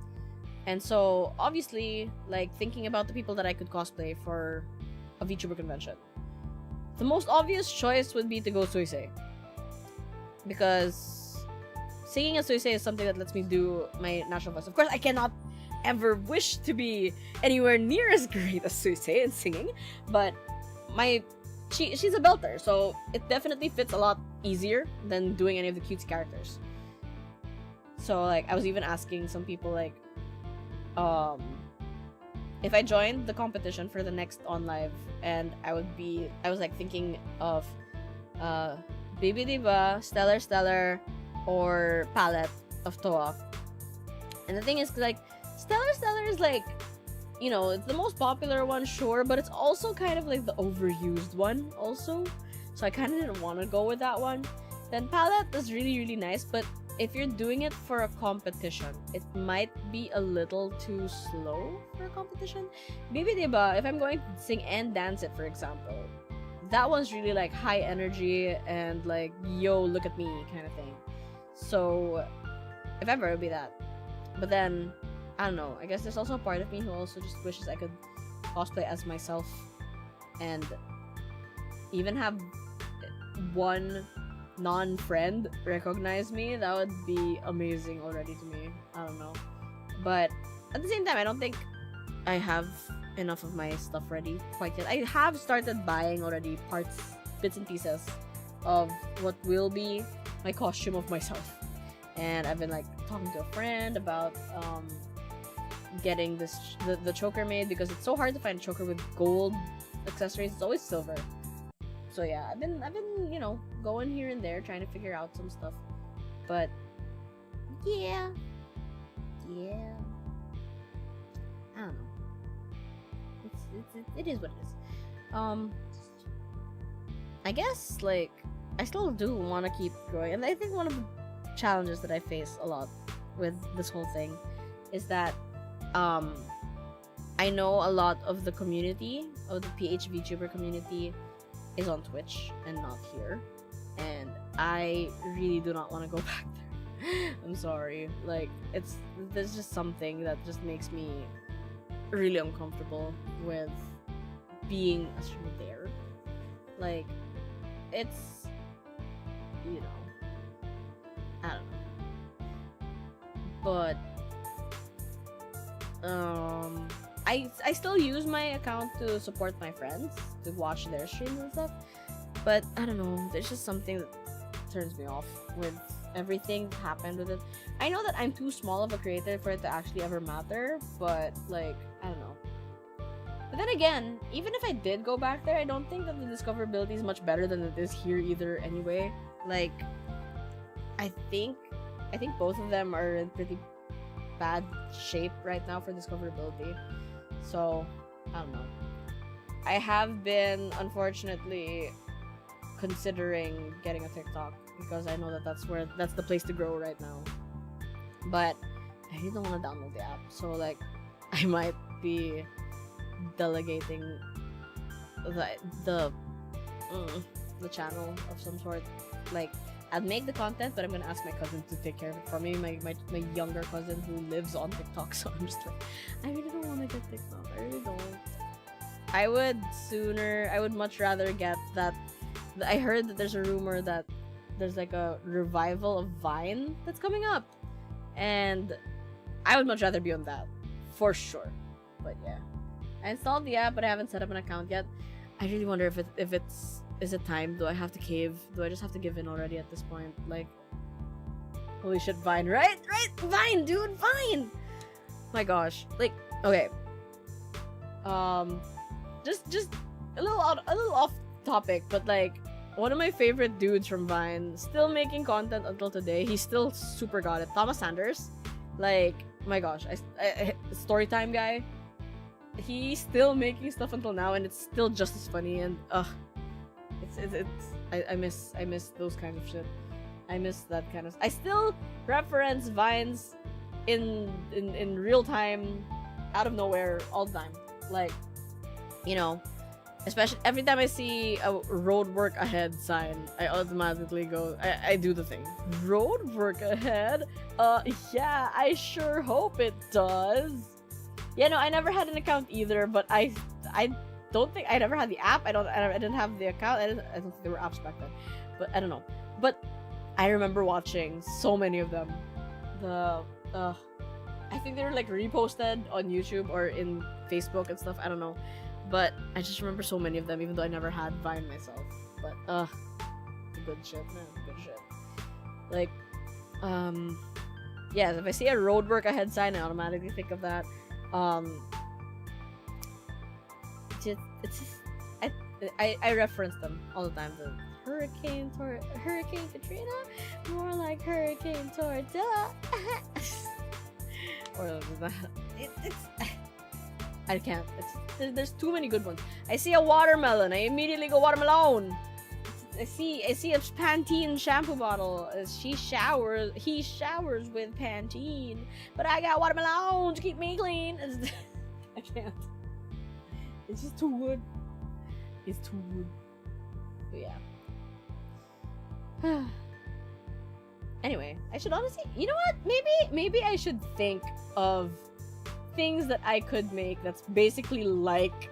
And so, obviously, like, thinking about the people that I could cosplay for a VTuber convention, the most obvious choice would be to go Suisei. Because singing as Suisei is something that lets me do my national voice. Of course, I cannot ever wish to be anywhere near as great as Suisei in singing, but she's a belter, so it definitely fits a lot easier than doing any of the cutesy characters. So, like, I was even asking some people, like, if I joined the competition for the next On Live, and I was like thinking of Baby Diva, Stellar, or Palette of Toa. And the thing is, like, Stellar is like, you know, it's the most popular one, sure, but it's also kind of like the overused one also. So I kind of didn't want to go with that one. Then Palette is really, really nice, but if you're doing it for a competition, it might be a little too slow for a competition. Baby Diba, if I'm going to sing and dance it, for example, that one's really like high energy and like, yo, look at me kind of thing. So if ever, it would be that. But then, I don't know, I guess there's also a part of me who also just wishes I could cosplay as myself and even have one non-friend recognize me. That would be amazing already to me. I don't know. But at the same time, I don't think I have enough of my stuff ready quite yet. I have started buying already parts, bits and pieces of what will be my costume of myself. And I've been like talking to a friend about getting the choker made, because it's so hard to find a choker with gold accessories. It's always silver. So yeah, I've been you know, going here and there trying to figure out some stuff. But yeah. I don't know. It is what it is. I guess like I still do want to keep growing, and I think one of the challenges that I face a lot with this whole thing is that I know a lot of the community of the PH VTuber community is on Twitch and not here, and I really do not want to go back there. I'm sorry, like there's just something that just makes me really uncomfortable with being a streamer there. Like, it's, you know, I don't know, but I still use my account to support my friends, to watch their streams and stuff, but I don't know, there's just something that turns me off with everything that happened with it. I know that I'm too small of a creator for it to actually ever matter, but like, I don't know. But then again, even if I did go back there, I don't think that the discoverability is much better than it is here either anyway. Like, I think both of them are in pretty bad shape right now for discoverability. So, I don't know. I have been, unfortunately, considering getting a TikTok, because I know that that's the place to grow right now. But I really don't want to download the app, so like I might be delegating the channel of some sort. Like, I'd make the content, but I'm gonna ask my cousin to take care of it for me. My younger cousin who lives on TikTok. So I'm just like, I really don't want to get TikTok. I really don't. I would much rather get that. I heard that there's a rumor that there's like a revival of Vine that's coming up, and I would much rather be on that for sure. But yeah, I installed the app, but I haven't set up an account yet. I really wonder is it time? Do I have to cave? Do I just have to give in already at this point? Like, holy shit, Vine, right, Vine, dude, Vine. My gosh, like, okay, just a little off topic, but like, one of my favorite dudes from Vine, still making content until today. He's still super got it. Thomas Sanders, like, my gosh, I Storytime guy. He's still making stuff until now, and it's still just as funny. And I miss those kind of shit. I miss that kind of. I still reference Vines in real time, out of nowhere, all the time. Like, you know, Especially every time I see a road work ahead sign, I automatically go, I do the thing. Road work ahead? Yeah, I sure hope it does. Yeah, no, I never had an account either, but I don't think I never had the app. I didn't have the account. I don't think there were apps back then, but I don't know. But I remember watching so many of them. I think they were like reposted on YouTube or in Facebook and stuff. I don't know. But I just remember so many of them, even though I never had Vine myself. But, good shit, man. Good shit. Like, yeah, if I see a road work ahead sign, I automatically think of that. I reference them all the time. The Hurricane Katrina? More like Hurricane Tortilla. Or that. I can't. There's too many good ones. I see a watermelon. I immediately go watermelon. I see a Pantene shampoo bottle. He showers with Pantene, but I got watermelon to keep me clean. I can't. It's just too good. It's too good. But yeah. Anyway, I should honestly, you know what? Maybe I should think of things that I could make that's basically like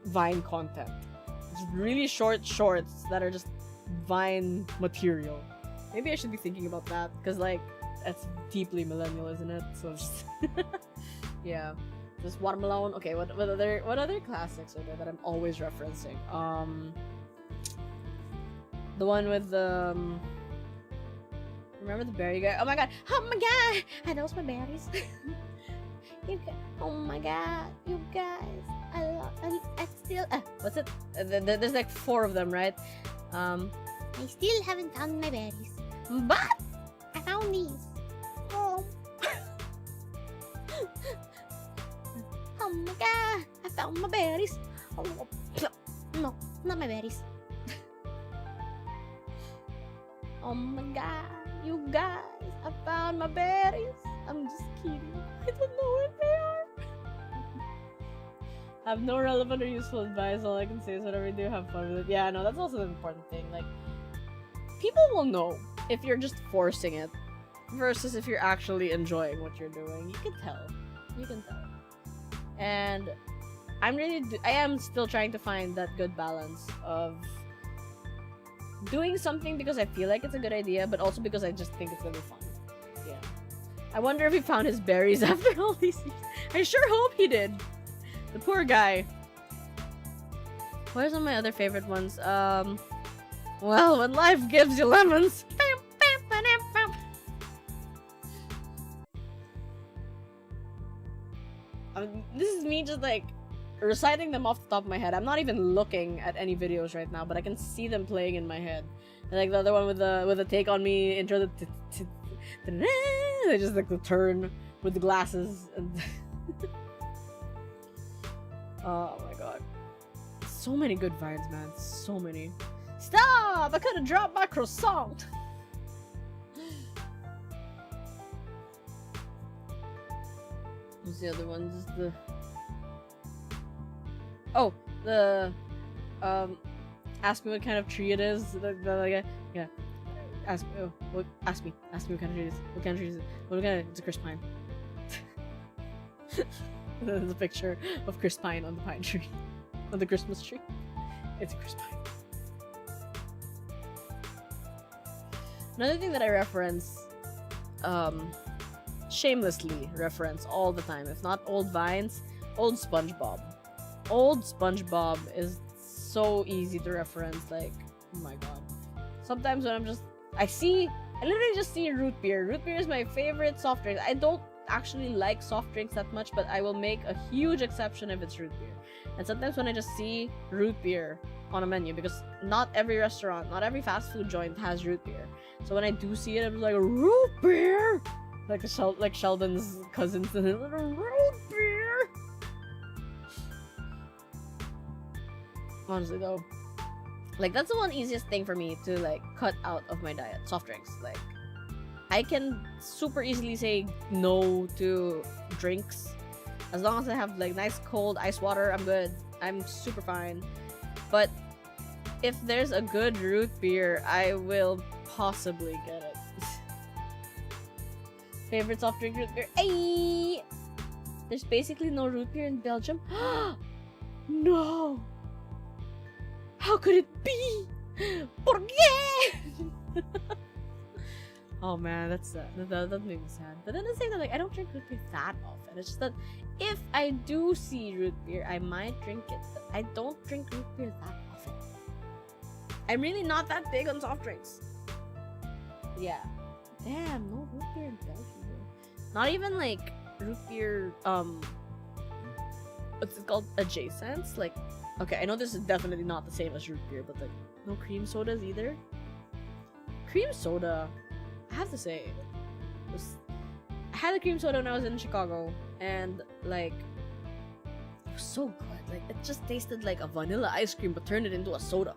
Vine content. Just really short shorts that are just Vine material. Maybe I should be thinking about that, because like that's deeply millennial, isn't it? So just yeah. Just watermelon. Okay, what other classics are there that I'm always referencing? The one with the remember the berry guy? Oh my god! I know my berries. Oh my god, you guys! I still. What's it? There's like 4 of them, right? I still haven't found my berries, but I found these. Oh. Oh my god! I found my berries. Oh no, not my berries. Oh my god, you guys! I found my berries. I'm just kidding. I don't know where they are. I have no relevant or useful advice. All I can say is whatever you do, have fun with it. Yeah, no, that's also the important thing. Like, people will know if you're just forcing it versus if you're actually enjoying what you're doing. You can tell. You can tell. And I am still trying to find that good balance of doing something because I feel like it's a good idea, but also because I just think it's gonna be fun. Yeah. I wonder if he found his berries after all these years. I sure hope he did. The poor guy. What are some of my other favorite ones? Well, when life gives you lemons. This is me just like reciting them off the top of my head. I'm not even looking at any videos right now, but I can see them playing in my head. And like the other one with the Take On Me intro, they just like the turn with the glasses and oh my god, so many good vines, man. So many. Stop! I could have dropped my croissant. What's the other one? Just the ask me what kind of tree it is. Yeah. Ask me what kind of tree it is. What kind of tree is it? It's a Chris Pine. There's a picture of Chris Pine on the pine tree. On the Christmas tree. It's a Chris Pine. Another thing that I reference, shamelessly reference all the time, if not old Vines, old SpongeBob. Old SpongeBob is so easy to reference, like, oh my god. Sometimes when I literally just see root beer. Root beer is my favorite soft drink. I don't actually like soft drinks that much, but I will make a huge exception if it's root beer. And sometimes when I just see root beer on a menu, because not every restaurant, not every fast food joint has root beer. So when I do see it, I'm like, root beer! Like Sheldon's cousins and root beer! Honestly though, like that's the one easiest thing for me to like cut out of my diet. Soft drinks. Like I can super easily say no to drinks as long as I have like nice cold ice water. I'm good. I'm super fine. But if there's a good root beer, I will possibly get it. Favorite soft drink root beer? Ay! There's basically no root beer in Belgium. No! How could it be? ¿Por qué? Oh man, that's sad. That made me sad. But then at the same time, like, I don't drink root beer that often. It's just that if I do see root beer, I might drink it. But I don't drink root beer that often. I'm really not that big on soft drinks. Yeah. Damn, no root beer in Belgium. Not even like root beer, what's it called? Adjacents? Like, okay, I know this is definitely not the same as root beer, but like, no cream sodas either. Cream soda, I have to say, I had a cream soda when I was in Chicago, and like, it was so good. Like, it just tasted like a vanilla ice cream, but turned it into a soda.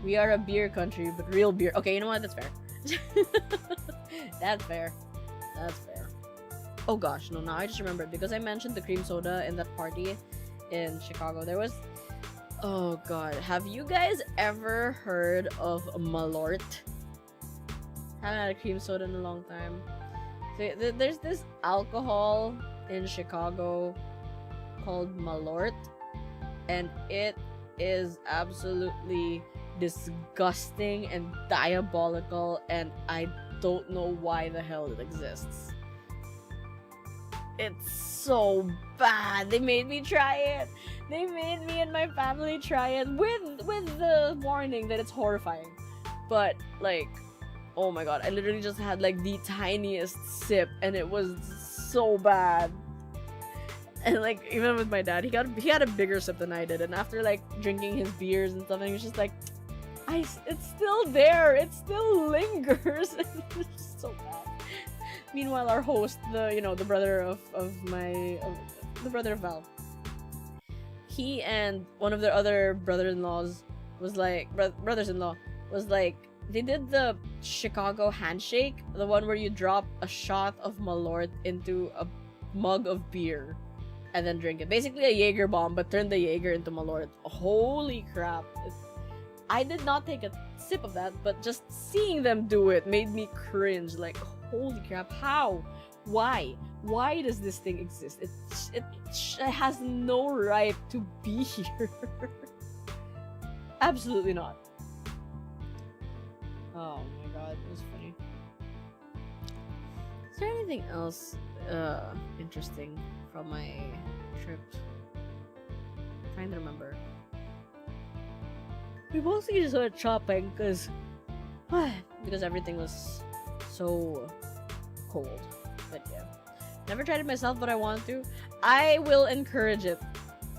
We are a beer country, but real beer. Okay, you know what? That's fair. That's fair. That's fair. Oh gosh, no, now I just remembered, because I mentioned the cream soda in that party in Chicago. There was, oh god, have you guys ever heard of Malort? Haven't had a cream soda in a long time. So, there's this alcohol in Chicago called Malort, and it is absolutely disgusting and diabolical, and I don't know why the hell it exists. It's so bad. They made me try it. They made me and my family try it with the warning that it's horrifying. But like, oh my god, I literally just had like the tiniest sip, and it was so bad. And like, even with my dad, he had a bigger sip than I did, and after like drinking his beers and stuff, and he was just like, it's still there, it still lingers. It was just so bad. Meanwhile, our host, the brother of the brother of Val, he and one of their other brothers-in-law was like, they did the Chicago handshake, the one where you drop a shot of Malort into a mug of beer and then drink it. Basically a Jaeger bomb, but turn the Jaeger into Malort. Holy crap. I did not take a sip of that, but just seeing them do it made me cringe. Like, holy crap, how? Why? Why does this thing exist? It has no right to be here. Absolutely not. Oh my god, it was funny. Is there anything else interesting from my trip? I'm trying to remember. We mostly just went shopping because everything was so cold. But yeah, never tried it myself, but I want to. I will encourage it,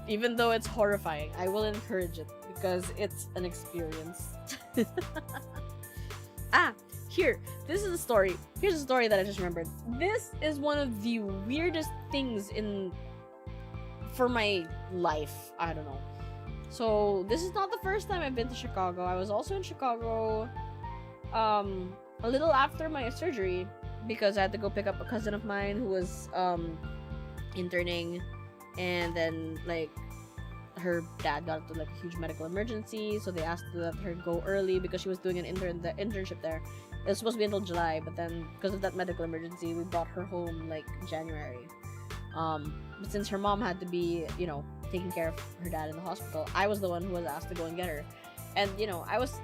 even though it's horrifying. I will encourage it because it's an experience. Here, this is a story. Here's a story that I just remembered. This is one of the weirdest things for my life. I don't know. So this is not the first time I've been to Chicago. I was also in Chicago a little after my surgery, because I had to go pick up a cousin of mine who was interning, and then like her dad got into like a huge medical emergency, so they asked to let her go early because she was doing an internship there. It was supposed to be until July, but then because of that medical emergency, we brought her home like January. But since her mom had to be, taking care of her dad in the hospital, I was the one who was asked to go and get her. And I was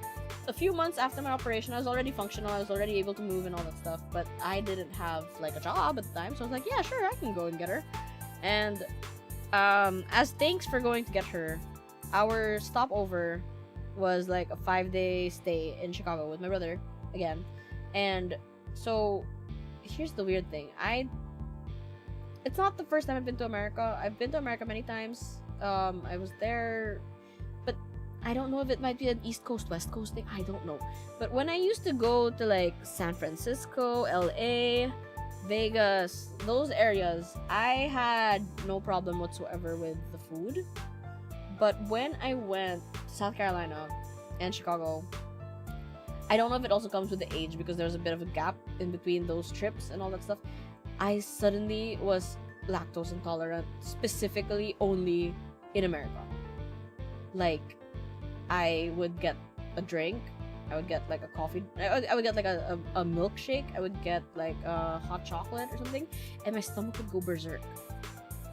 a few months after my operation. I was already functional, I was already able to move and all that stuff, but I didn't have like a job at the time, so I was like, yeah, sure, I can go and get her. And as thanks for going to get her, our stopover was like a 5-day stay in Chicago with my brother again. And so here's the weird thing. It's not the first time I've been to America. I've been to America many times. I was there, but I don't know if it might be an East Coast, West Coast thing. I don't know. But when I used to go to like San Francisco, LA, Vegas, those areas, I had no problem whatsoever with the food. But when I went to South Carolina and Chicago, I don't know if it also comes with the age, because there's a bit of a gap in between those trips and all that stuff. I suddenly was lactose intolerant, specifically only in America. Like, I would get a drink, I would get like a coffee, I would get like a milkshake, I would get like a hot chocolate or something, and my stomach would go berserk.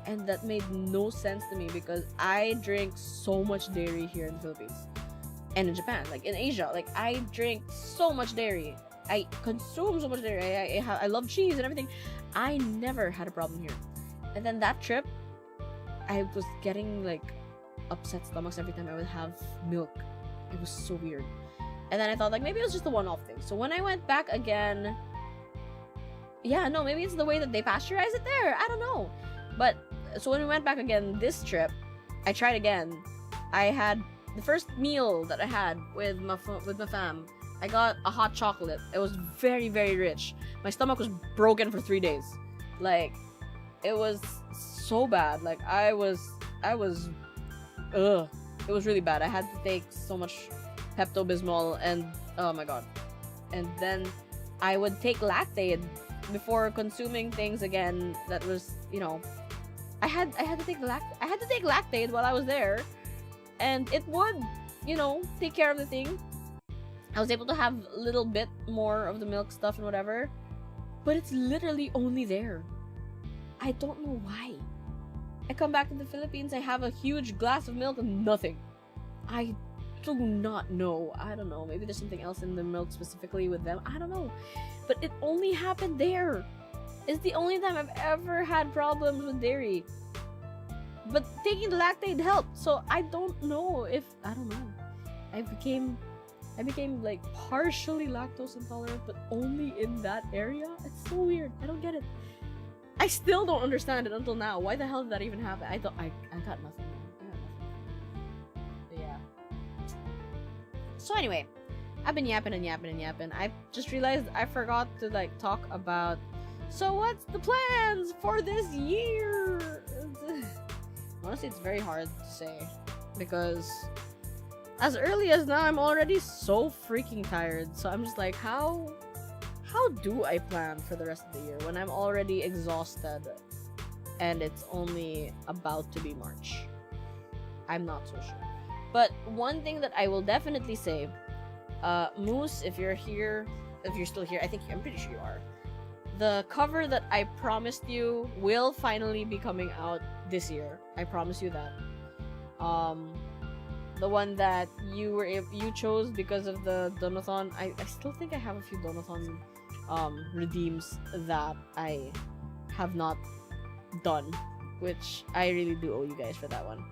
And that made no sense to me because I drink so much dairy here in the Philippines and in Japan, like in Asia. Like, I drink so much dairy, I consume so much dairy, I love cheese and everything. I never had a problem here. And then that trip, I was getting like upset stomachs every time I would have milk. It was so weird. And then I thought, like, maybe it was just a one-off thing. So when I went back again, yeah, no, maybe it's the way that they pasteurize it there. I don't know. But so when we went back again this trip, I tried again. I had the first meal that I had with my fam. I got a hot chocolate. It was very, very rich. My stomach was broken for 3 days. Like, it was so bad. Like, I was ugh. It was really bad. I had to take so much Pepto-Bismol and oh my god. And then I would take Lactaid before consuming things again. That was, you know, I had to take Lactaid while I was there, and it would, you know, take care of the thing. I was able to have a little bit more of the milk stuff and whatever, but it's literally only there. I don't know why. I come back to the Philippines, I have a huge glass of milk and nothing. I do not know. I don't know. Maybe there's something else in the milk specifically with them. I don't know. But it only happened there. It's the only time I've ever had problems with dairy. But taking the Lactaid helped. So I don't know if, I don't know. I became like partially lactose intolerant, but only in that area. It's so weird. I don't get it. I still don't understand it until now. Why the hell did that even happen? I got nothing. But yeah. So anyway, I've been yapping. I just realized I forgot to like talk about, so what's the plans for this year? Honestly, it's very hard to say because as early as now, I'm already so freaking tired. So I'm just like, how do I plan for the rest of the year when I'm already exhausted and it's only about to be March? I'm not so sure. But one thing that I will definitely say, Moose, if you're here, if you're still here, I'm pretty sure you are. The cover that I promised you will finally be coming out this year. I promise you that. The one that you chose because of the Donathon. I still think I have a few Donathon redeems that I have not done, which I really do owe you guys for that one.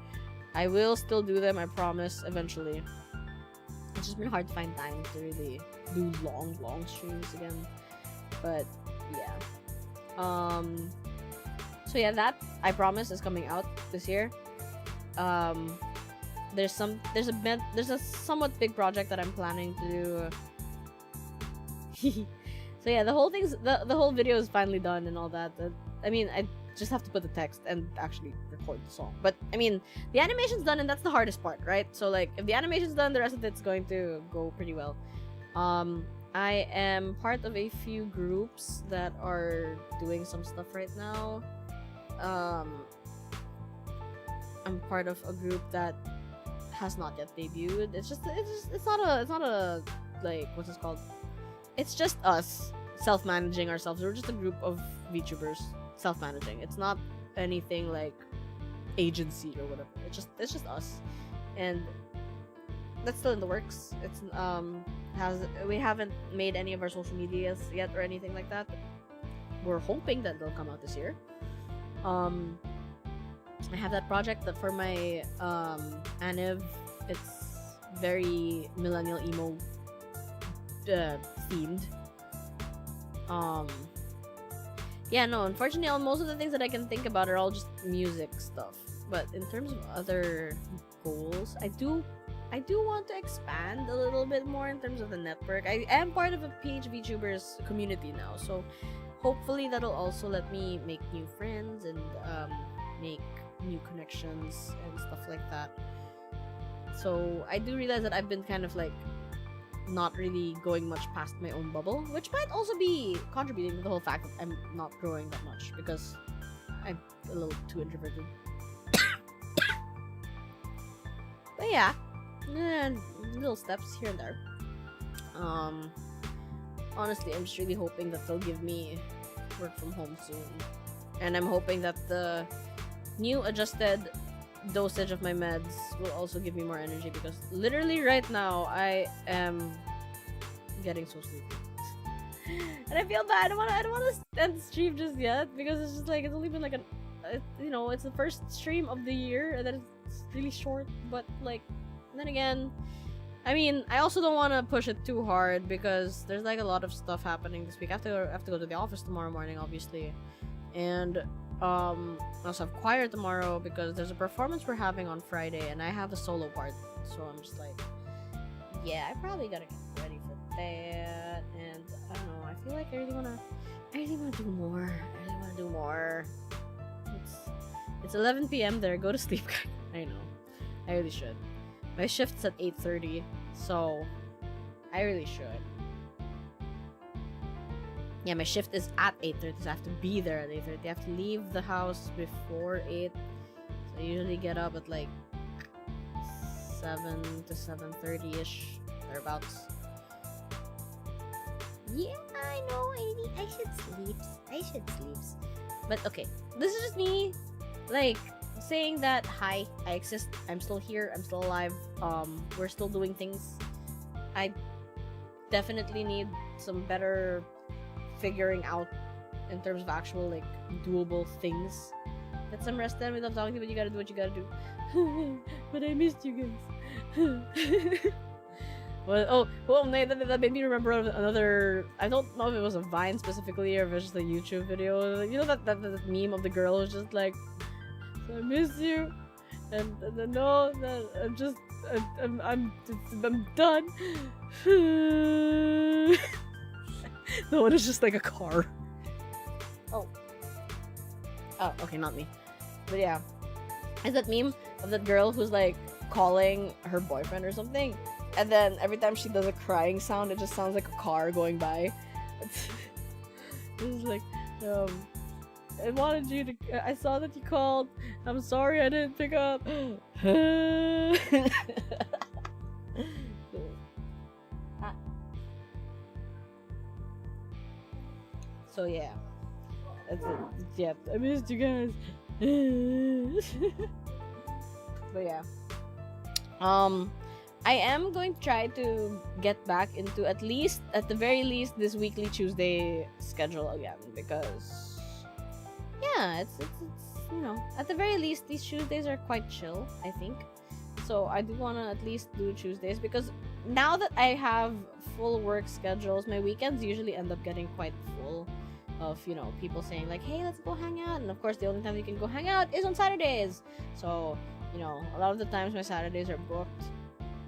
I will still do them, I promise, eventually. It's just been hard to find time to really do long streams again. But yeah. So yeah, that I promise is coming out this year. There's a somewhat big project that I'm planning to do. So yeah, the whole video is finally done and all that. I mean, I just have to put the text and actually record the song. But I mean, the animation's done and that's the hardest part, right? So like, if the animation's done, the rest of it's going to go pretty well. I am part of a few groups that are doing some stuff right now. I'm part of a group that has not yet debuted. It's not a like, what's it called? It's just us self-managing ourselves. We're just a group of VTubers self-managing. It's not anything like agency or whatever. It's just us, and that's still in the works. It's we haven't made any of our social medias yet or anything like that. We're hoping that they'll come out this year. I have that project that for my Aniv. It's very millennial emo themed. Yeah, no, unfortunately, most of the things that I can think about are all just music stuff. But in terms of other goals, I do want to expand a little bit more in terms of the network. I am part of a PH VTubers community now, so hopefully that'll also let me make new friends and make new connections and stuff like that. So I do realize that I've been kind of like not really going much past my own bubble, which might also be contributing to the whole fact that I'm not growing that much because I'm a little too introverted. But yeah, and little steps here and there. Honestly, I'm just really hoping that they'll give me work from home soon. And I'm hoping that the new adjusted dosage of my meds will also give me more energy, because literally right now I am getting so sleepy. And I feel bad. I don't want to end the stream just yet, because it's just like, it's only been like it's the first stream of the year, and then it's really short. But like, then again, I mean, I also don't want to push it too hard, because there's like a lot of stuff happening this week. I have to go to the office tomorrow morning, obviously, and I also have choir tomorrow because there's a performance we're having on Friday, and I have a solo part. So I'm just like, yeah, I probably gotta get ready for that. And I don't know, I feel like I really wanna do more. I really wanna do more. It's 11 p.m. there. Go to sleep. I know. I really should. My shift's at 8:30, so I really should. Yeah, my shift is at 8:30, so I have to be there at 8:30. I have to leave the house before 8. So I usually get up at like 7 to 7:30-ish, thereabouts. Yeah, I know, I should sleep. But okay, this is just me, like, saying that, hi, I exist, I'm still here, I'm still alive, we're still doing things. I definitely need some better figuring out in terms of actual, like, doable things. Get some rest then. We love talking to you, but you gotta do what you gotta do. But I missed you guys. Well, that made me remember another. I don't know if it was a Vine specifically or if it was just a YouTube video. You know that meme of the girl who's just like, so I miss you, and no, that I'm done. The one is just like a car. Oh, okay, not me. But yeah, is that meme of that girl who's like calling her boyfriend or something, and then every time she does a crying sound, it just sounds like a car going by. It's like, I wanted you to. I saw that you called. I'm sorry I didn't pick up. So yeah, that's it. Yeah, I missed you guys. But yeah, I am going to try to get back into at the very least this weekly Tuesday schedule again, because yeah, it's at the very least these Tuesdays are quite chill, I think. So I do want to at least do Tuesdays, because now that I have full work schedules, my weekends usually end up getting quite full of, people saying like, hey, let's go hang out. And of course, the only time you can go hang out is on Saturdays. So, a lot of the times my Saturdays are booked.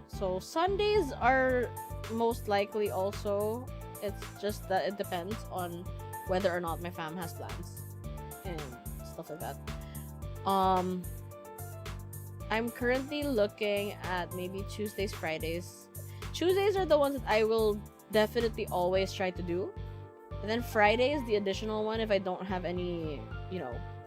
So Sundays are most likely also. It's just that it depends on whether or not my fam has plans and stuff like that. I'm currently looking at maybe Tuesdays, Fridays. Tuesdays are the ones that I will definitely always try to do. And then Friday is the additional one if I don't have any,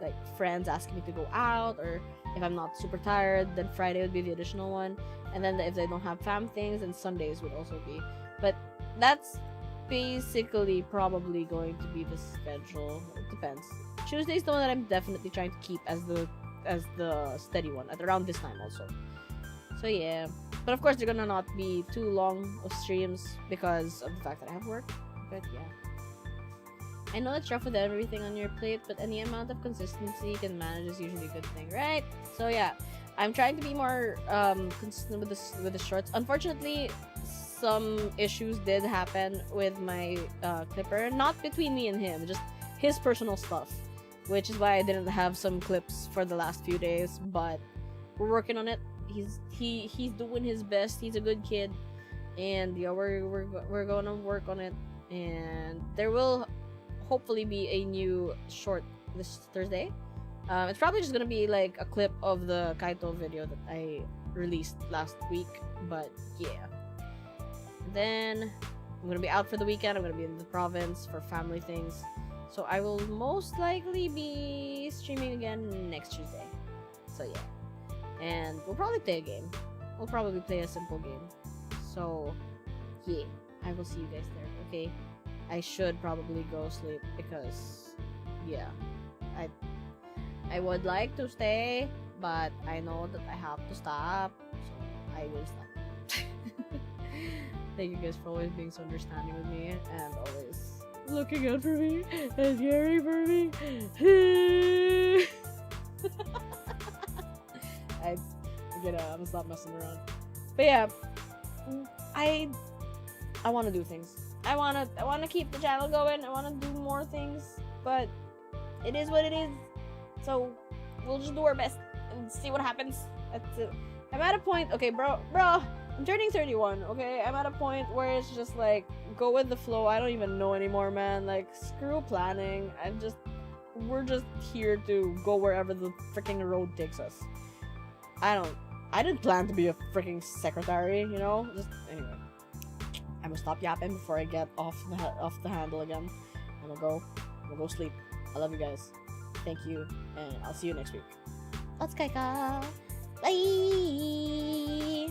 like friends asking me to go out, or if I'm not super tired, then Friday would be the additional one. And then if they don't have fam things, then Sundays would also be. But that's basically probably going to be the schedule. It depends. Tuesday's the one that I'm definitely trying to keep as the steady one at around this time also. So yeah. But of course, they're gonna not be too long of streams because of the fact that I have work. But yeah. I know it's rough with everything on your plate, but any amount of consistency you can manage is usually a good thing, right? So yeah, I'm trying to be more consistent with the shorts. Unfortunately, some issues did happen with my clipper, not between me and him, just his personal stuff, which is why I didn't have some clips for the last few days. But we're working on it. He's doing his best. He's a good kid, and yeah, we're gonna work on it, and there will hopefully be a new short this Thursday. It's probably just gonna be like a clip of the Kaito video that I released last week, but yeah. Then I'm gonna be out for the weekend. I'm gonna be in the province for family things, so I will most likely be streaming again next Tuesday. So yeah, and we'll probably play a game. we'll probably play a simple game. So, yeah, I will see you guys there, okay? I should probably go sleep because, yeah, I would like to stay, but I know that I have to stop, so I will stop. Thank you guys for always being so understanding with me and always looking out for me and caring for me. I'm gonna stop messing around. But yeah, I want to do things. I wanna keep the channel going. I wanna do more things, but it is what it is. So we'll just do our best and see what happens. That's it. I'm at a point. Okay, bro. I'm turning 31. Okay, I'm at a point where it's just like go with the flow. I don't even know anymore, man. Like screw planning. We're just here to go wherever the freaking road takes us. I didn't plan to be a freaking secretary, you know? Just anyway. I'm gonna stop yapping before I get off the handle again. I'm gonna go sleep. I love you guys. Thank you, and I'll see you next week. Let's Kaika. Bye.